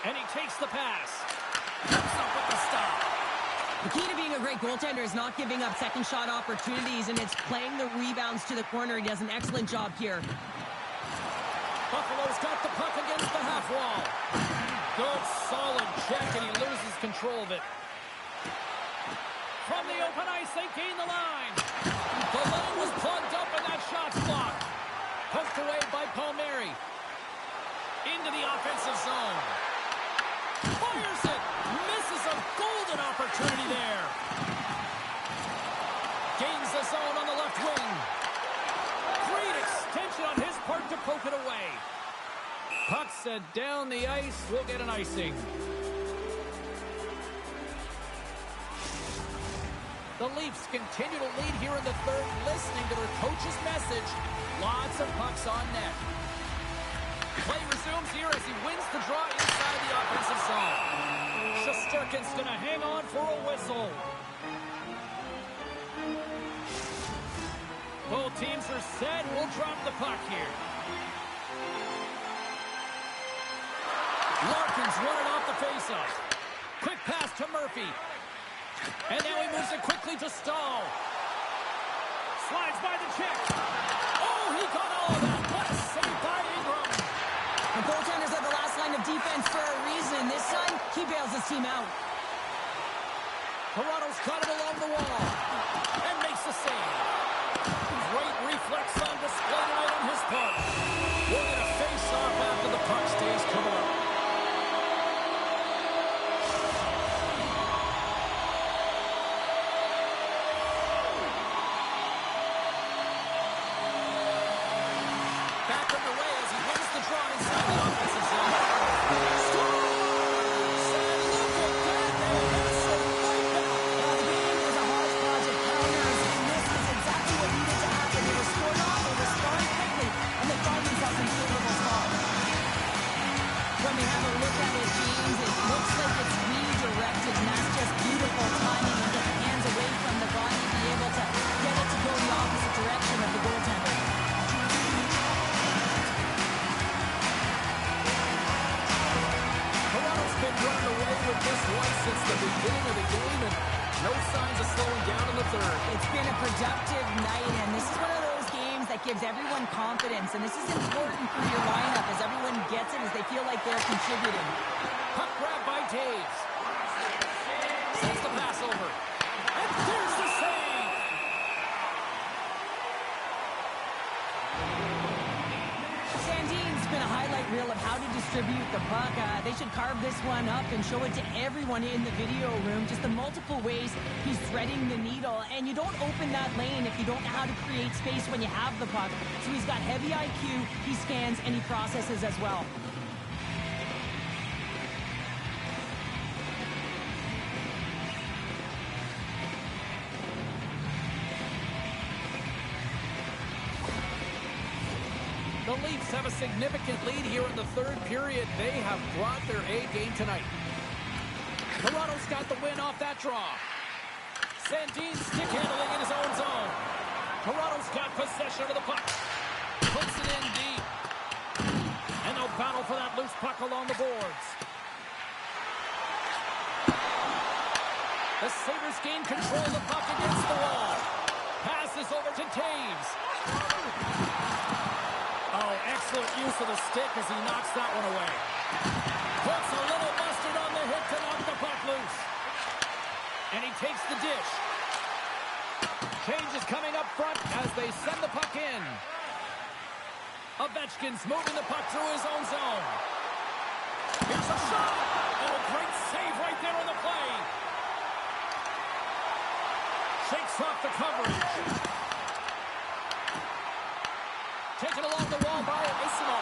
And he takes the pass. Comes up with the stop. The key to being a great goaltender is not giving up second shot opportunities, and it's playing the rebounds to the corner. He does an excellent job here. Buffalo's got the puck against the half wall. Good, solid check, and he loses control of it. From the open ice, they gain the line. The lane was plugged up, and that shot's blocked. Poked away by Palmieri. Into the offensive zone. Fires it. Misses a golden opportunity there. Gains the zone on the left wing. Great extension on his part to poke it away. Puck set down the ice. We'll get an icing. The Leafs continue to lead here in the third, listening to their coach's message. Lots of pucks on net. Play resumes here as he wins the draw inside the offensive zone. Shesterkin's going to hang on for a whistle. Both teams are set. We'll drop the puck here. Larkin's running off the faceoff. Quick pass to Murphy. And now he moves it quickly to Stahl. Slides by the check. Oh, he got all of that. What a save by Ingram. The goaltenders are the last line of defense for a reason. This time, he bails his team out. Toronto's got it along the wall. And makes the save. Great reflex on display tonight on his part. We're going to face off after the puck stays covered. Back underway as he wins the draw inside the offensive zone. Since the beginning of the game, and no signs of slowing down in the third. It's been a productive night, and this is one of those games that gives everyone confidence, and this is important for your lineup as everyone gets it, as they feel like they're contributing. Puck grab by Taves. Sends the pass over. And there's the save! Sandin's been a highlight reel of how to distribute the puck. They should carve this one up and show it to everyone in the video room. Just the multiple ways he's threading the needle. And you don't open that lane if you don't know how to create space when you have the puck. So he's got heavy IQ, he scans, and he processes as well. The Leafs have a significant lead here in the third period. They have brought their A game tonight. Toronto's got the win off that draw. Sandin stick handling in his own zone. Toronto's got possession of the puck. Puts it in deep. And they'll battle for that loose puck along the boards. The Sabres gain control of the puck against the wall. Passes over to Taves. Oh, excellent use of the stick as he knocks that one away. Puts a little mustard on the hit to knock the puck loose. And he takes the dish. Change is coming up front as they send the puck in. Ovechkin's moving the puck through his own zone. Here's a shot. Oh, great save right there on the play. Shakes off the coverage. Taken along the wall by Ismo.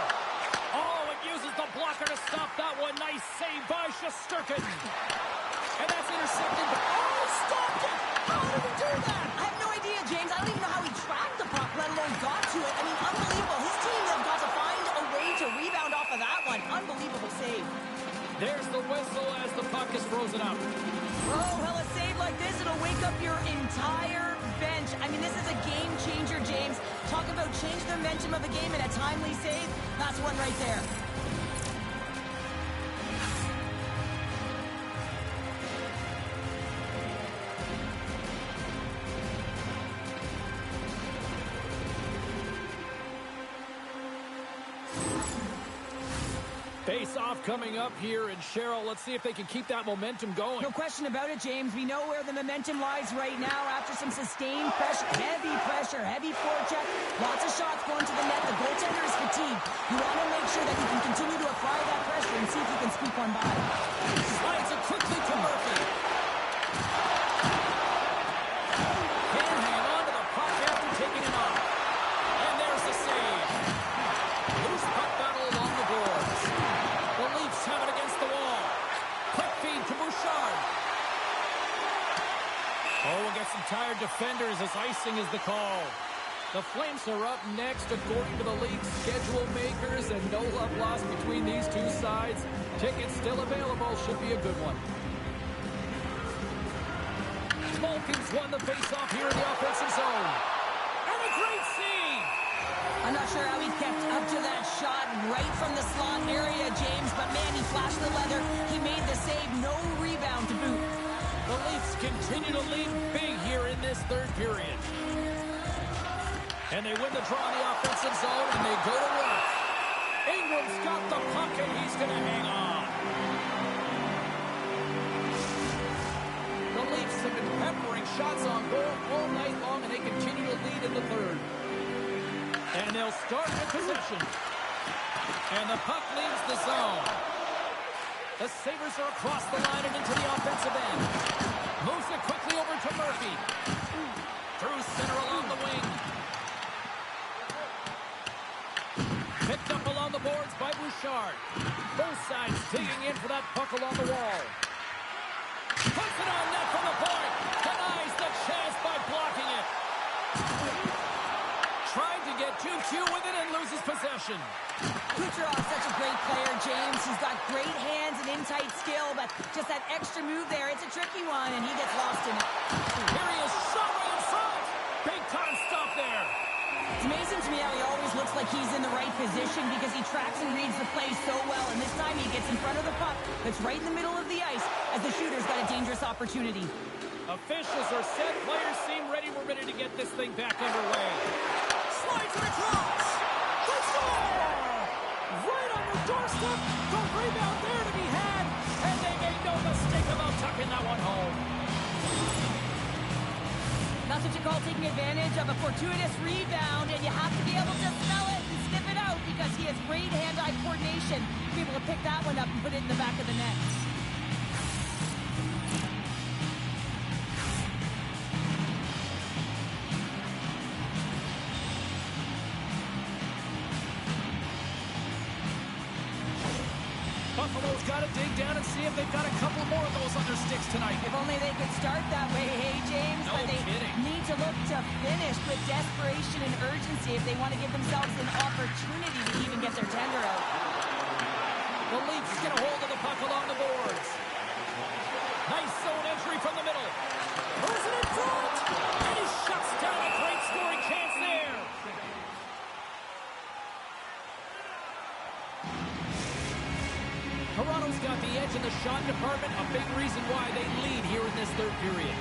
Oh, it uses the blocker to stop that one. Nice save by Shesterkin. And that's intercepted. Oh, stopped it! How did he do that? I have no idea, James. I don't even know how he tracked the puck, let alone got to it. I mean, unbelievable. His team have got to find a way to rebound off of that one. Unbelievable save. There's the whistle as the puck is frozen up. Oh, well, a save like this, it'll wake up your entire bench. I mean, this is a game changer, James. Talk about change the momentum of the game in a timely save. That's one right there. Face-off coming up here, and Cheryl, let's see if they can keep that momentum going. No question about it, James. We know where the momentum lies right now after some sustained pressure, heavy forecheck. Lots of shots going to the net. The goaltender is fatigued. You want to make sure that you can continue to apply that pressure and see if you can squeak one by. Slides it quickly to Murphy. Can hang on to the puck after taking it off. And there's the save. Loose puck battle along the boards. The Leafs have it against the wall. Quick feed to Bouchard. Oh, we'll get some tired defenders as icing is the call. The Flames are up next according to the league's schedule makers, and no love lost between these two sides. Tickets still available. Should be a good one. Malkin's won the faceoff here in the offensive zone. And a great save! I'm not sure how he kept up to that shot right from the slot area, James, but man, he flashed the leather. He made the save, no rebound to boot. The Leafs continue to lead big here in this third period. And they win the draw in the offensive zone, and they go to work. Ingram's got the puck, and he's going to hang on. The Leafs have been peppering shots on goal all night long, and they continue to lead in the third. And they'll start with possession. And the puck leaves the zone. The Sabres are across the line and into the offensive end. Moves it quickly over to Murphy. Through center along the wing. Picked up along the boards by Bouchard. Both sides digging in for that puck along the wall. Puts it on net from the point. Denies the chance by blocking it. Tried to get too cute with it and loses possession. Kucherov's such a great player, James. He's got great hands and in-tight skill, but just that extra move there, it's a tricky one, and he gets lost in it. Here he is, shot right in front. Big time stop there. It's amazing to me how he always looks like he's in the right position because he tracks and reads the play so well, and this time he gets in front of the puck that's right in the middle of the ice as the shooter's got a dangerous opportunity. Officials are set. Players seem ready. We're ready to get this thing back underway. Slides it across. They score! Right on the doorstep. The rebound there to be had. And they made no mistake about tucking that one home. That's what you call taking advantage of a fortuitous rebound, and you have to be able to smell it and sniff it out because he has great hand-eye coordination to be able to pick that one up and put it in the back of the net. Buffalo's got to dig down and see if they've got a couple more of those on their sticks tonight. If only they could start that way, hey, James. No but they kidding. need to look to finish with desperation and urgency if they want to give themselves an opportunity to even get their tender out. The Leafs get a hold of the puck along the boards. Nice zone entry from the middle. Throws it in front. And he shuts down a great scoring chance there. Toronto's got the edge in the shot department, a big reason why they lead here in this third period.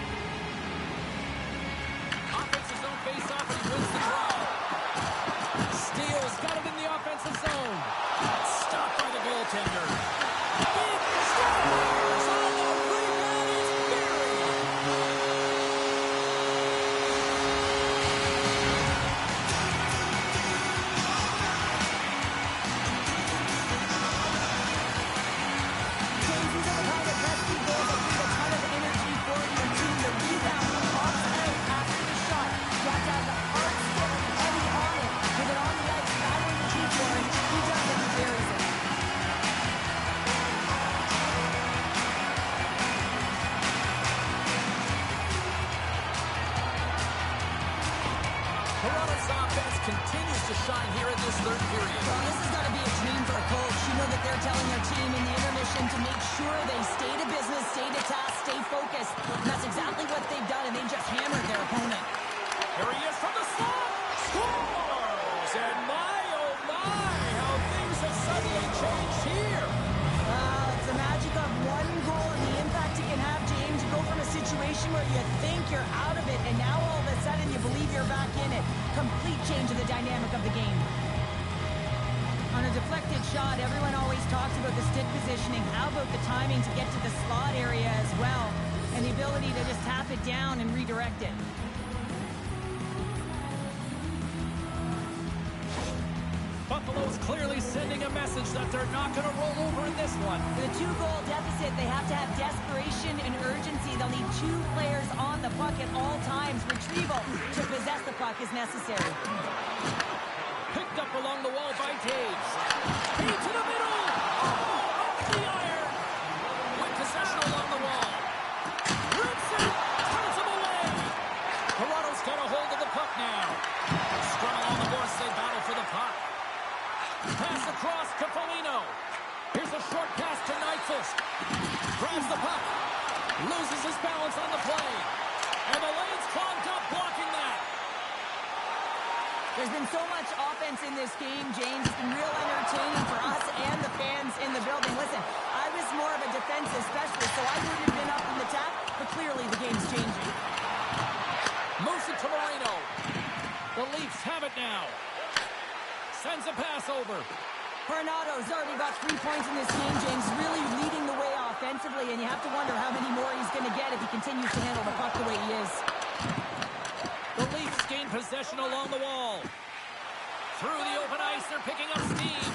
Offensive zone face-off, and he wins the draw. Steele's got it in the offensive zone. Stopped by the goaltender. Big scores on the rebound is buried. James, these are the kind of pesky goals that need a ton of energy for your team. The rebound pops out after the shot. You have to have the hard stick heavy on it. With it on the ice, battling the G-Force. He does it, he buries it. Toronto's offense continues to shine here in this third period. Well, this has got to be a dream for a coach. You know that they're telling their team in the intermission to make sure they stay to business, stay to task, stay focused. And that's exactly what they've done, and they've just hammered their opponent. Here he is from the slot. Scores! And my, oh my, how things have suddenly changed here. Well, it's the magic of one goal and the impact it can have, James. You go from a situation where you think you're out of it, and now all of a sudden you believe you're back in it. Complete change of the dynamic of the game. On a deflected shot, everyone always talks about the stick positioning. How about the timing to get to the slot area as well? And the ability to just tap it down and redirect it. Buffalo's clearly sending a message that they're not going to roll over in this one. With a 2-goal deficit, they have to have desperation and urgency. They'll need 2 players on the puck at all times. Retrieval to possess the puck is necessary. Picked up along the wall by Taves. Feed to the middle. Oh, off the iron. With possession along the wall. Rips it. Turns him away. Toronto's got a hold of the puck now. Scrum along the boards. They battle for the puck. Pass across to Foligno. Here's a short pass to Nyquist. Grabs the puck. Loses his balance on the play. And the lane's clogged up blocking that. There's been so much offense in this game, James. It's been real entertaining for us and the fans in the building. Listen, I was more of a defensive specialist, so I wouldn't have been up in the tap, but clearly the game's changing. Moves it to Moreno. The Leafs have it now. Sends a pass over. Coronato's already got 3 points in this game, James, really leading the way offensively, and you have to wonder how many more he's going to get if he continues to handle the puck the way he is. The Leafs gain possession along the wall. Through the open ice, they're picking up steam.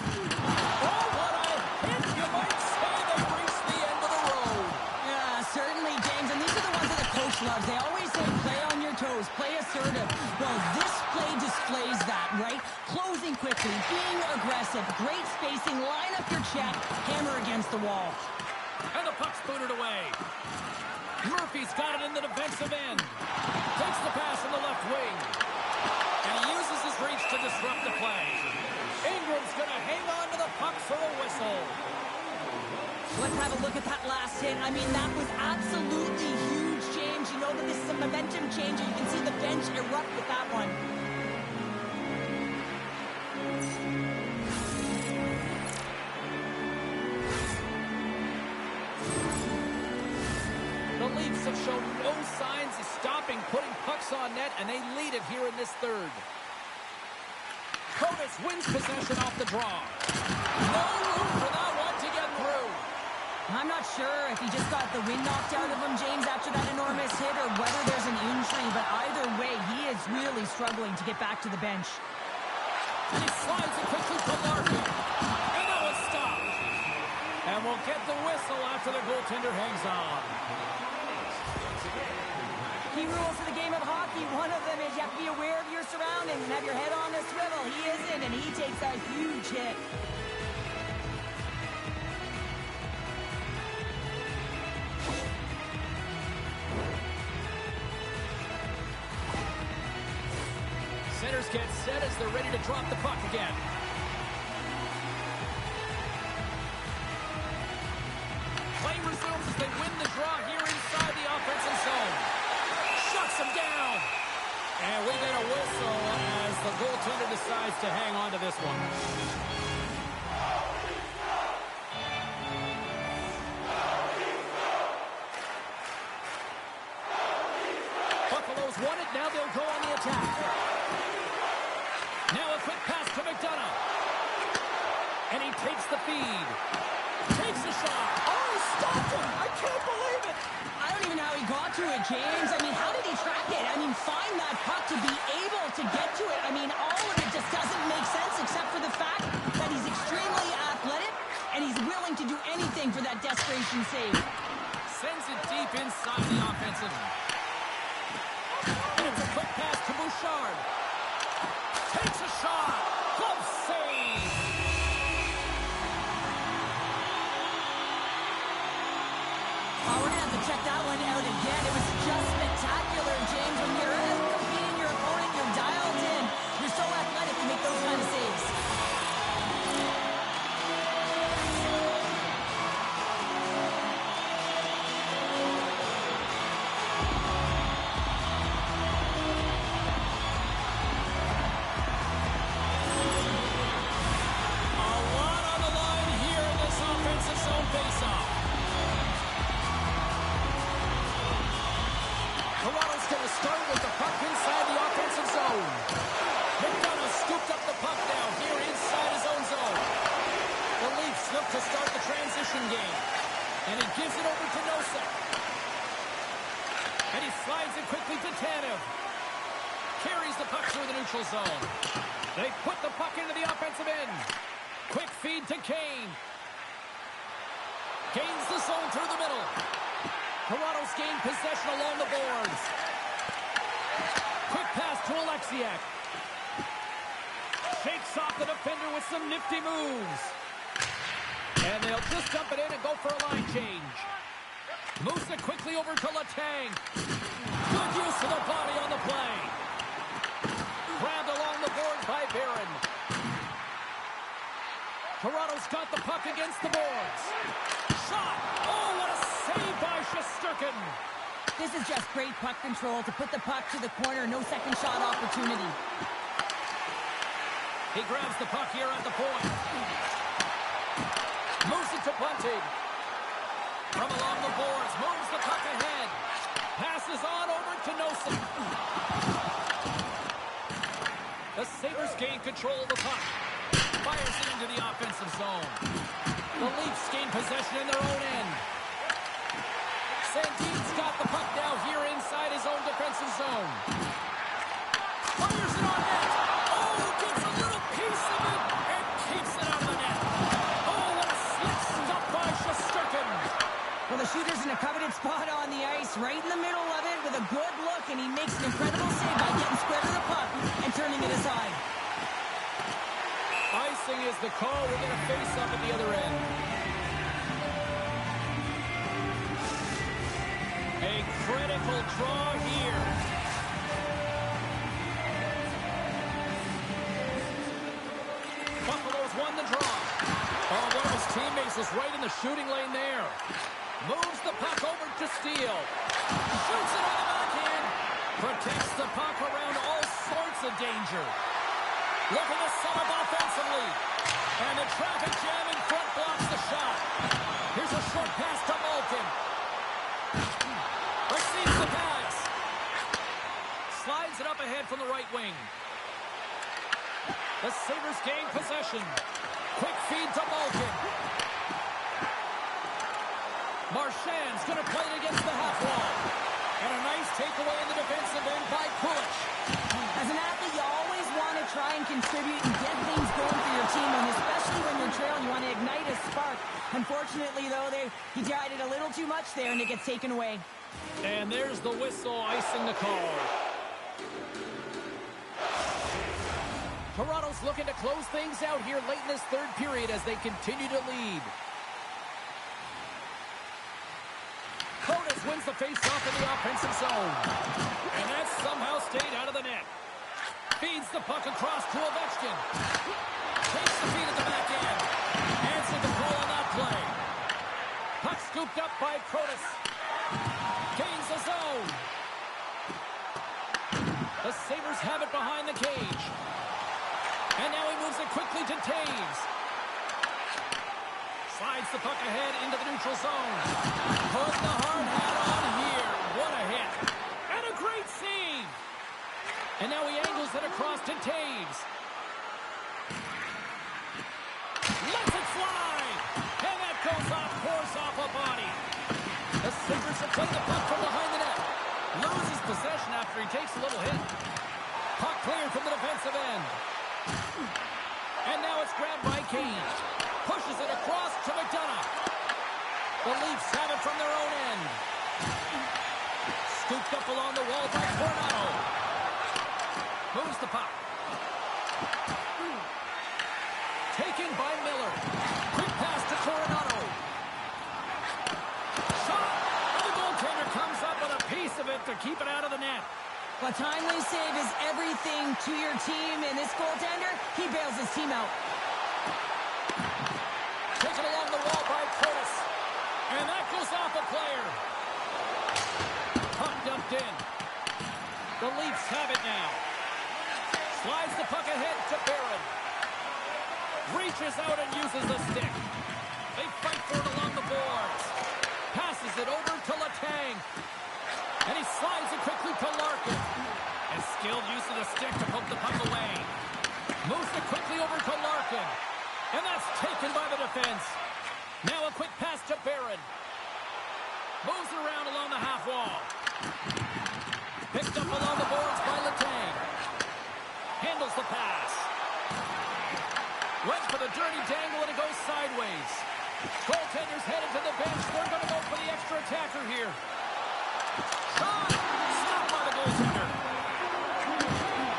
Oh, what a hit! You might say they've reached the end of the road. Yeah, certainly, James, and these are the ones that the coach loves. They always say, play on your toes, play assertive. Well, this play displays that, right? Closing quickly, being aggressive, great spacing, line up your check, hammer against the wall. And the puck's booted away. Murphy's got it in the defensive end. Takes the pass in the left wing. And he uses his reach to disrupt the play. Ingram's going to hang on to the puck for a whistle. Let's have a look at that last hit. I mean, that was absolutely huge, James. You know that this is a momentum changer. You can see the bench erupt with that one. The Leafs have shown no signs of stopping putting pucks on net, and they lead it here in this third. Curtis wins possession off the draw. No room for that one to get through. I'm not sure if he just got the wind knocked out of him, James, after that enormous hit, or whether there's an injury, but either way, he is really struggling to get back to the bench. And he slides it quickly to Larkin. And that was stopped. And we'll get the whistle after the goaltender hangs on. Key rules of the game of hockey. One of them is you have to be aware of your surroundings and have your head on a swivel. He isn't, and he takes a huge hit. Centers get set as they're ready to drop the puck again. Play resumes as they win the draw here inside the offensive zone. Shuts them down. And we get a whistle as the goaltender decides to hang on to this one. Buffalo's won it. Now they'll go on the attack. Now a quick pass to McDonough. And he takes the feed. Takes the shot. Oh, he stopped him. I can't believe it. I don't even know how he got to it, James. I mean, how did he track it? I mean, find that puck to be able to get to it. I mean, all of it just doesn't make sense except for the fact that he's extremely athletic and he's willing to do anything for that desperation save. Sends it deep inside the offensive. And it's a quick pass to Bouchard. Takes a shot. Glove save. Oh, we're going to have to check that one out again. It was just spectacular, James. When you're competing your opponent, you're dialed in. You're so athletic to make those kind of saves. A lot on the line here in this offensive zone faceoff. Toronto's going to start with the puck inside the offensive zone. McDonough scooped up the puck now here inside his own zone. The Leafs look to start the transition game. And he gives it over to Nosek. And he slides it quickly to Tanev. Carries the puck through the neutral zone. They put the puck into the offensive end. Quick feed to Kane. Gains the zone through the middle. Toronto's gained possession along the boards. Quick pass to Alexiak. Shakes off the defender with some nifty moves. And they'll just dump it in and go for a line change. Moves it quickly over to Letang. Good use of the body on the play. Grabbed along the boards by Barron. Toronto's got the puck against the boards. Shot! Oh, what a save by Shesterkin! This is just great puck control to put the puck to the corner. No second shot opportunity. He grabs the puck here at the point. Moves it to bunting. From along the boards, moves the puck ahead. Passes on over to Nosek. The Sabres gain control of the puck. Fires it into the offensive zone. The Leafs gain possession in their own end. Sandin's got the puck now here inside his own defensive zone. Fires it on net. Oh, gets a little piece of it and keeps it out of the net. Oh, what a slick stop by Shesterkin. Well, the shooter's in a coveted spot on the ice, right in the middle of it with a good look, and he makes an incredible save by getting square to the puck and turning it aside. Icing is the call. We're going to face up at the other end. A critical draw here. Buffalo's won the draw. Oh, one of his teammates is right in the shooting lane there. Moves the puck over to Steele. Shoots it on the backhand. Protects the puck around all sorts of danger. Looking to sum up offensively. And the traffic jam in front blocks the shot. Here's a short pass to Malkin. Receives the pass. Slides it up ahead from the right wing. The Sabres gain possession. Quick feed to Malkin. Marchand's going to play it against the half wall. And a nice takeaway in the defensive end by Kulich. As an athlete, you always want to try and contribute and get things going for your team, and especially when you're trailing, you want to ignite a spark. Unfortunately, though, he tried it a little too much there, and it gets taken away. And there's the whistle, icing the call. Toronto's looking to close things out here late in this third period as they continue to lead. Protas wins the face-off in the offensive zone. And that somehow stayed out of the net. Feeds the puck across to Ovechkin. Takes the feed at the back end. Answered the call on that play. Puck scooped up by Protas. Gains the zone. The Sabres have it behind the cage. And now he moves it quickly to Taves. Slides the puck ahead into the neutral zone. Put the hard hat on here. What a hit. And a great save. And now he angles it across to Taves. Lets it fly. And that goes off course off a body. The Sabres have played the puck from behind the net. Loses possession after he takes a little hit. Puck cleared from the defensive end. And now it's grabbed by Cage. Pushes it across to McDonough. The Leafs have it from their own end. Scooped up along the wall by Coronado. Moves the puck. Taken by Miller. Quick pass to Coronado. Shot. And the goaltender comes up with a piece of it to keep it out of the net. A timely save is everything to your team, and this goaltender, he bails his team out. Taken along the wall by Curtis. And that goes off a player. Puck dumped in. The Leafs have it now. Slides the puck ahead to Barron. Reaches out and uses the stick. They fight for it along the boards. Passes it over to Letang. And he slides it quickly to Larkin. And skilled use of the stick to poke the puck away. Moves it quickly over to Larkin. And that's taken by the defense. Now a quick pass to Barron. Moves it around along the half wall. Picked up along the boards by Letang. Handles the pass. Went for the dirty dangle and it goes sideways. Goaltender's headed to the bench. They're going to go for the extra attacker here. Shot! Stopped by the goaltender.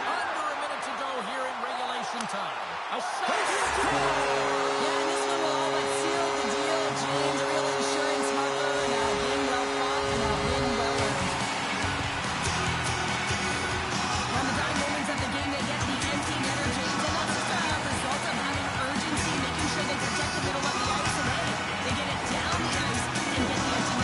Under a minute to go here in regulation time. A shot! Yeah, and this one will all but seal the deal, James. A real insurance marker. Now win well fought, and now win well earned. On the dying moments of the game, they get the empty netter, James, and that's just a result of having urgency, making sure they protect the middle of the ice, and hey, they get it down the ice and get the empty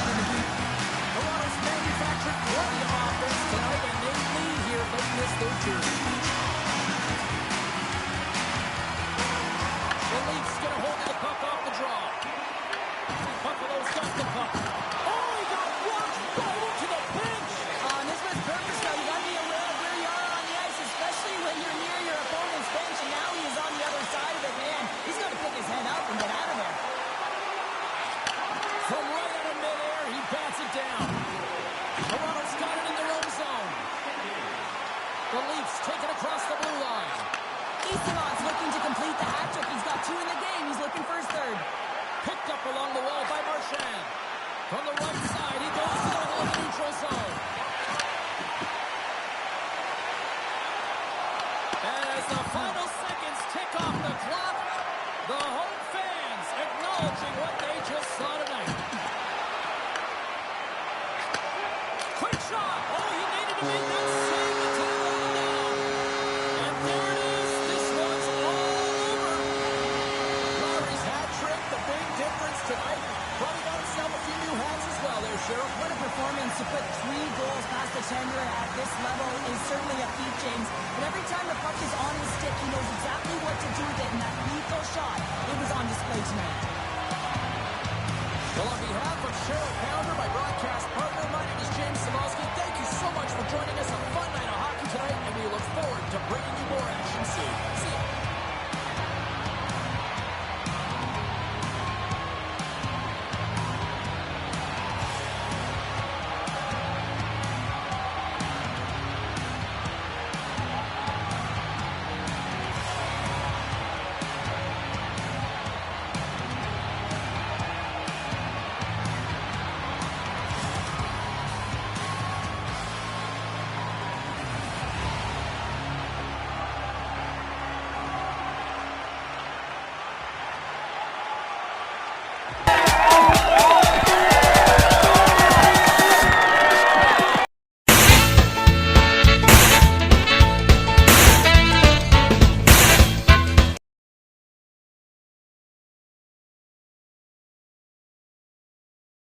neutral zone. And as the final seconds tick off the clock, the home fans acknowledging what they just saw tonight. Quick shot. Oh, he needed to make that save to tie the ball down. And there it is. This one's all over. Lowry's hat trick, the big difference tonight. Probably got himself a few new hats as well there, Sheriff. What a performance to put 3 goals past the tender at this level is certainly a feat, James. But every time the puck is on his stick, he knows exactly what to do with it, and that lethal shot, it was on display tonight. Well, on behalf of Cheryl Pounder, my broadcast partner, my name is James Samolsky. Thank you so much for joining us. A fun night of hockey tonight, and we look forward to bringing you more action soon.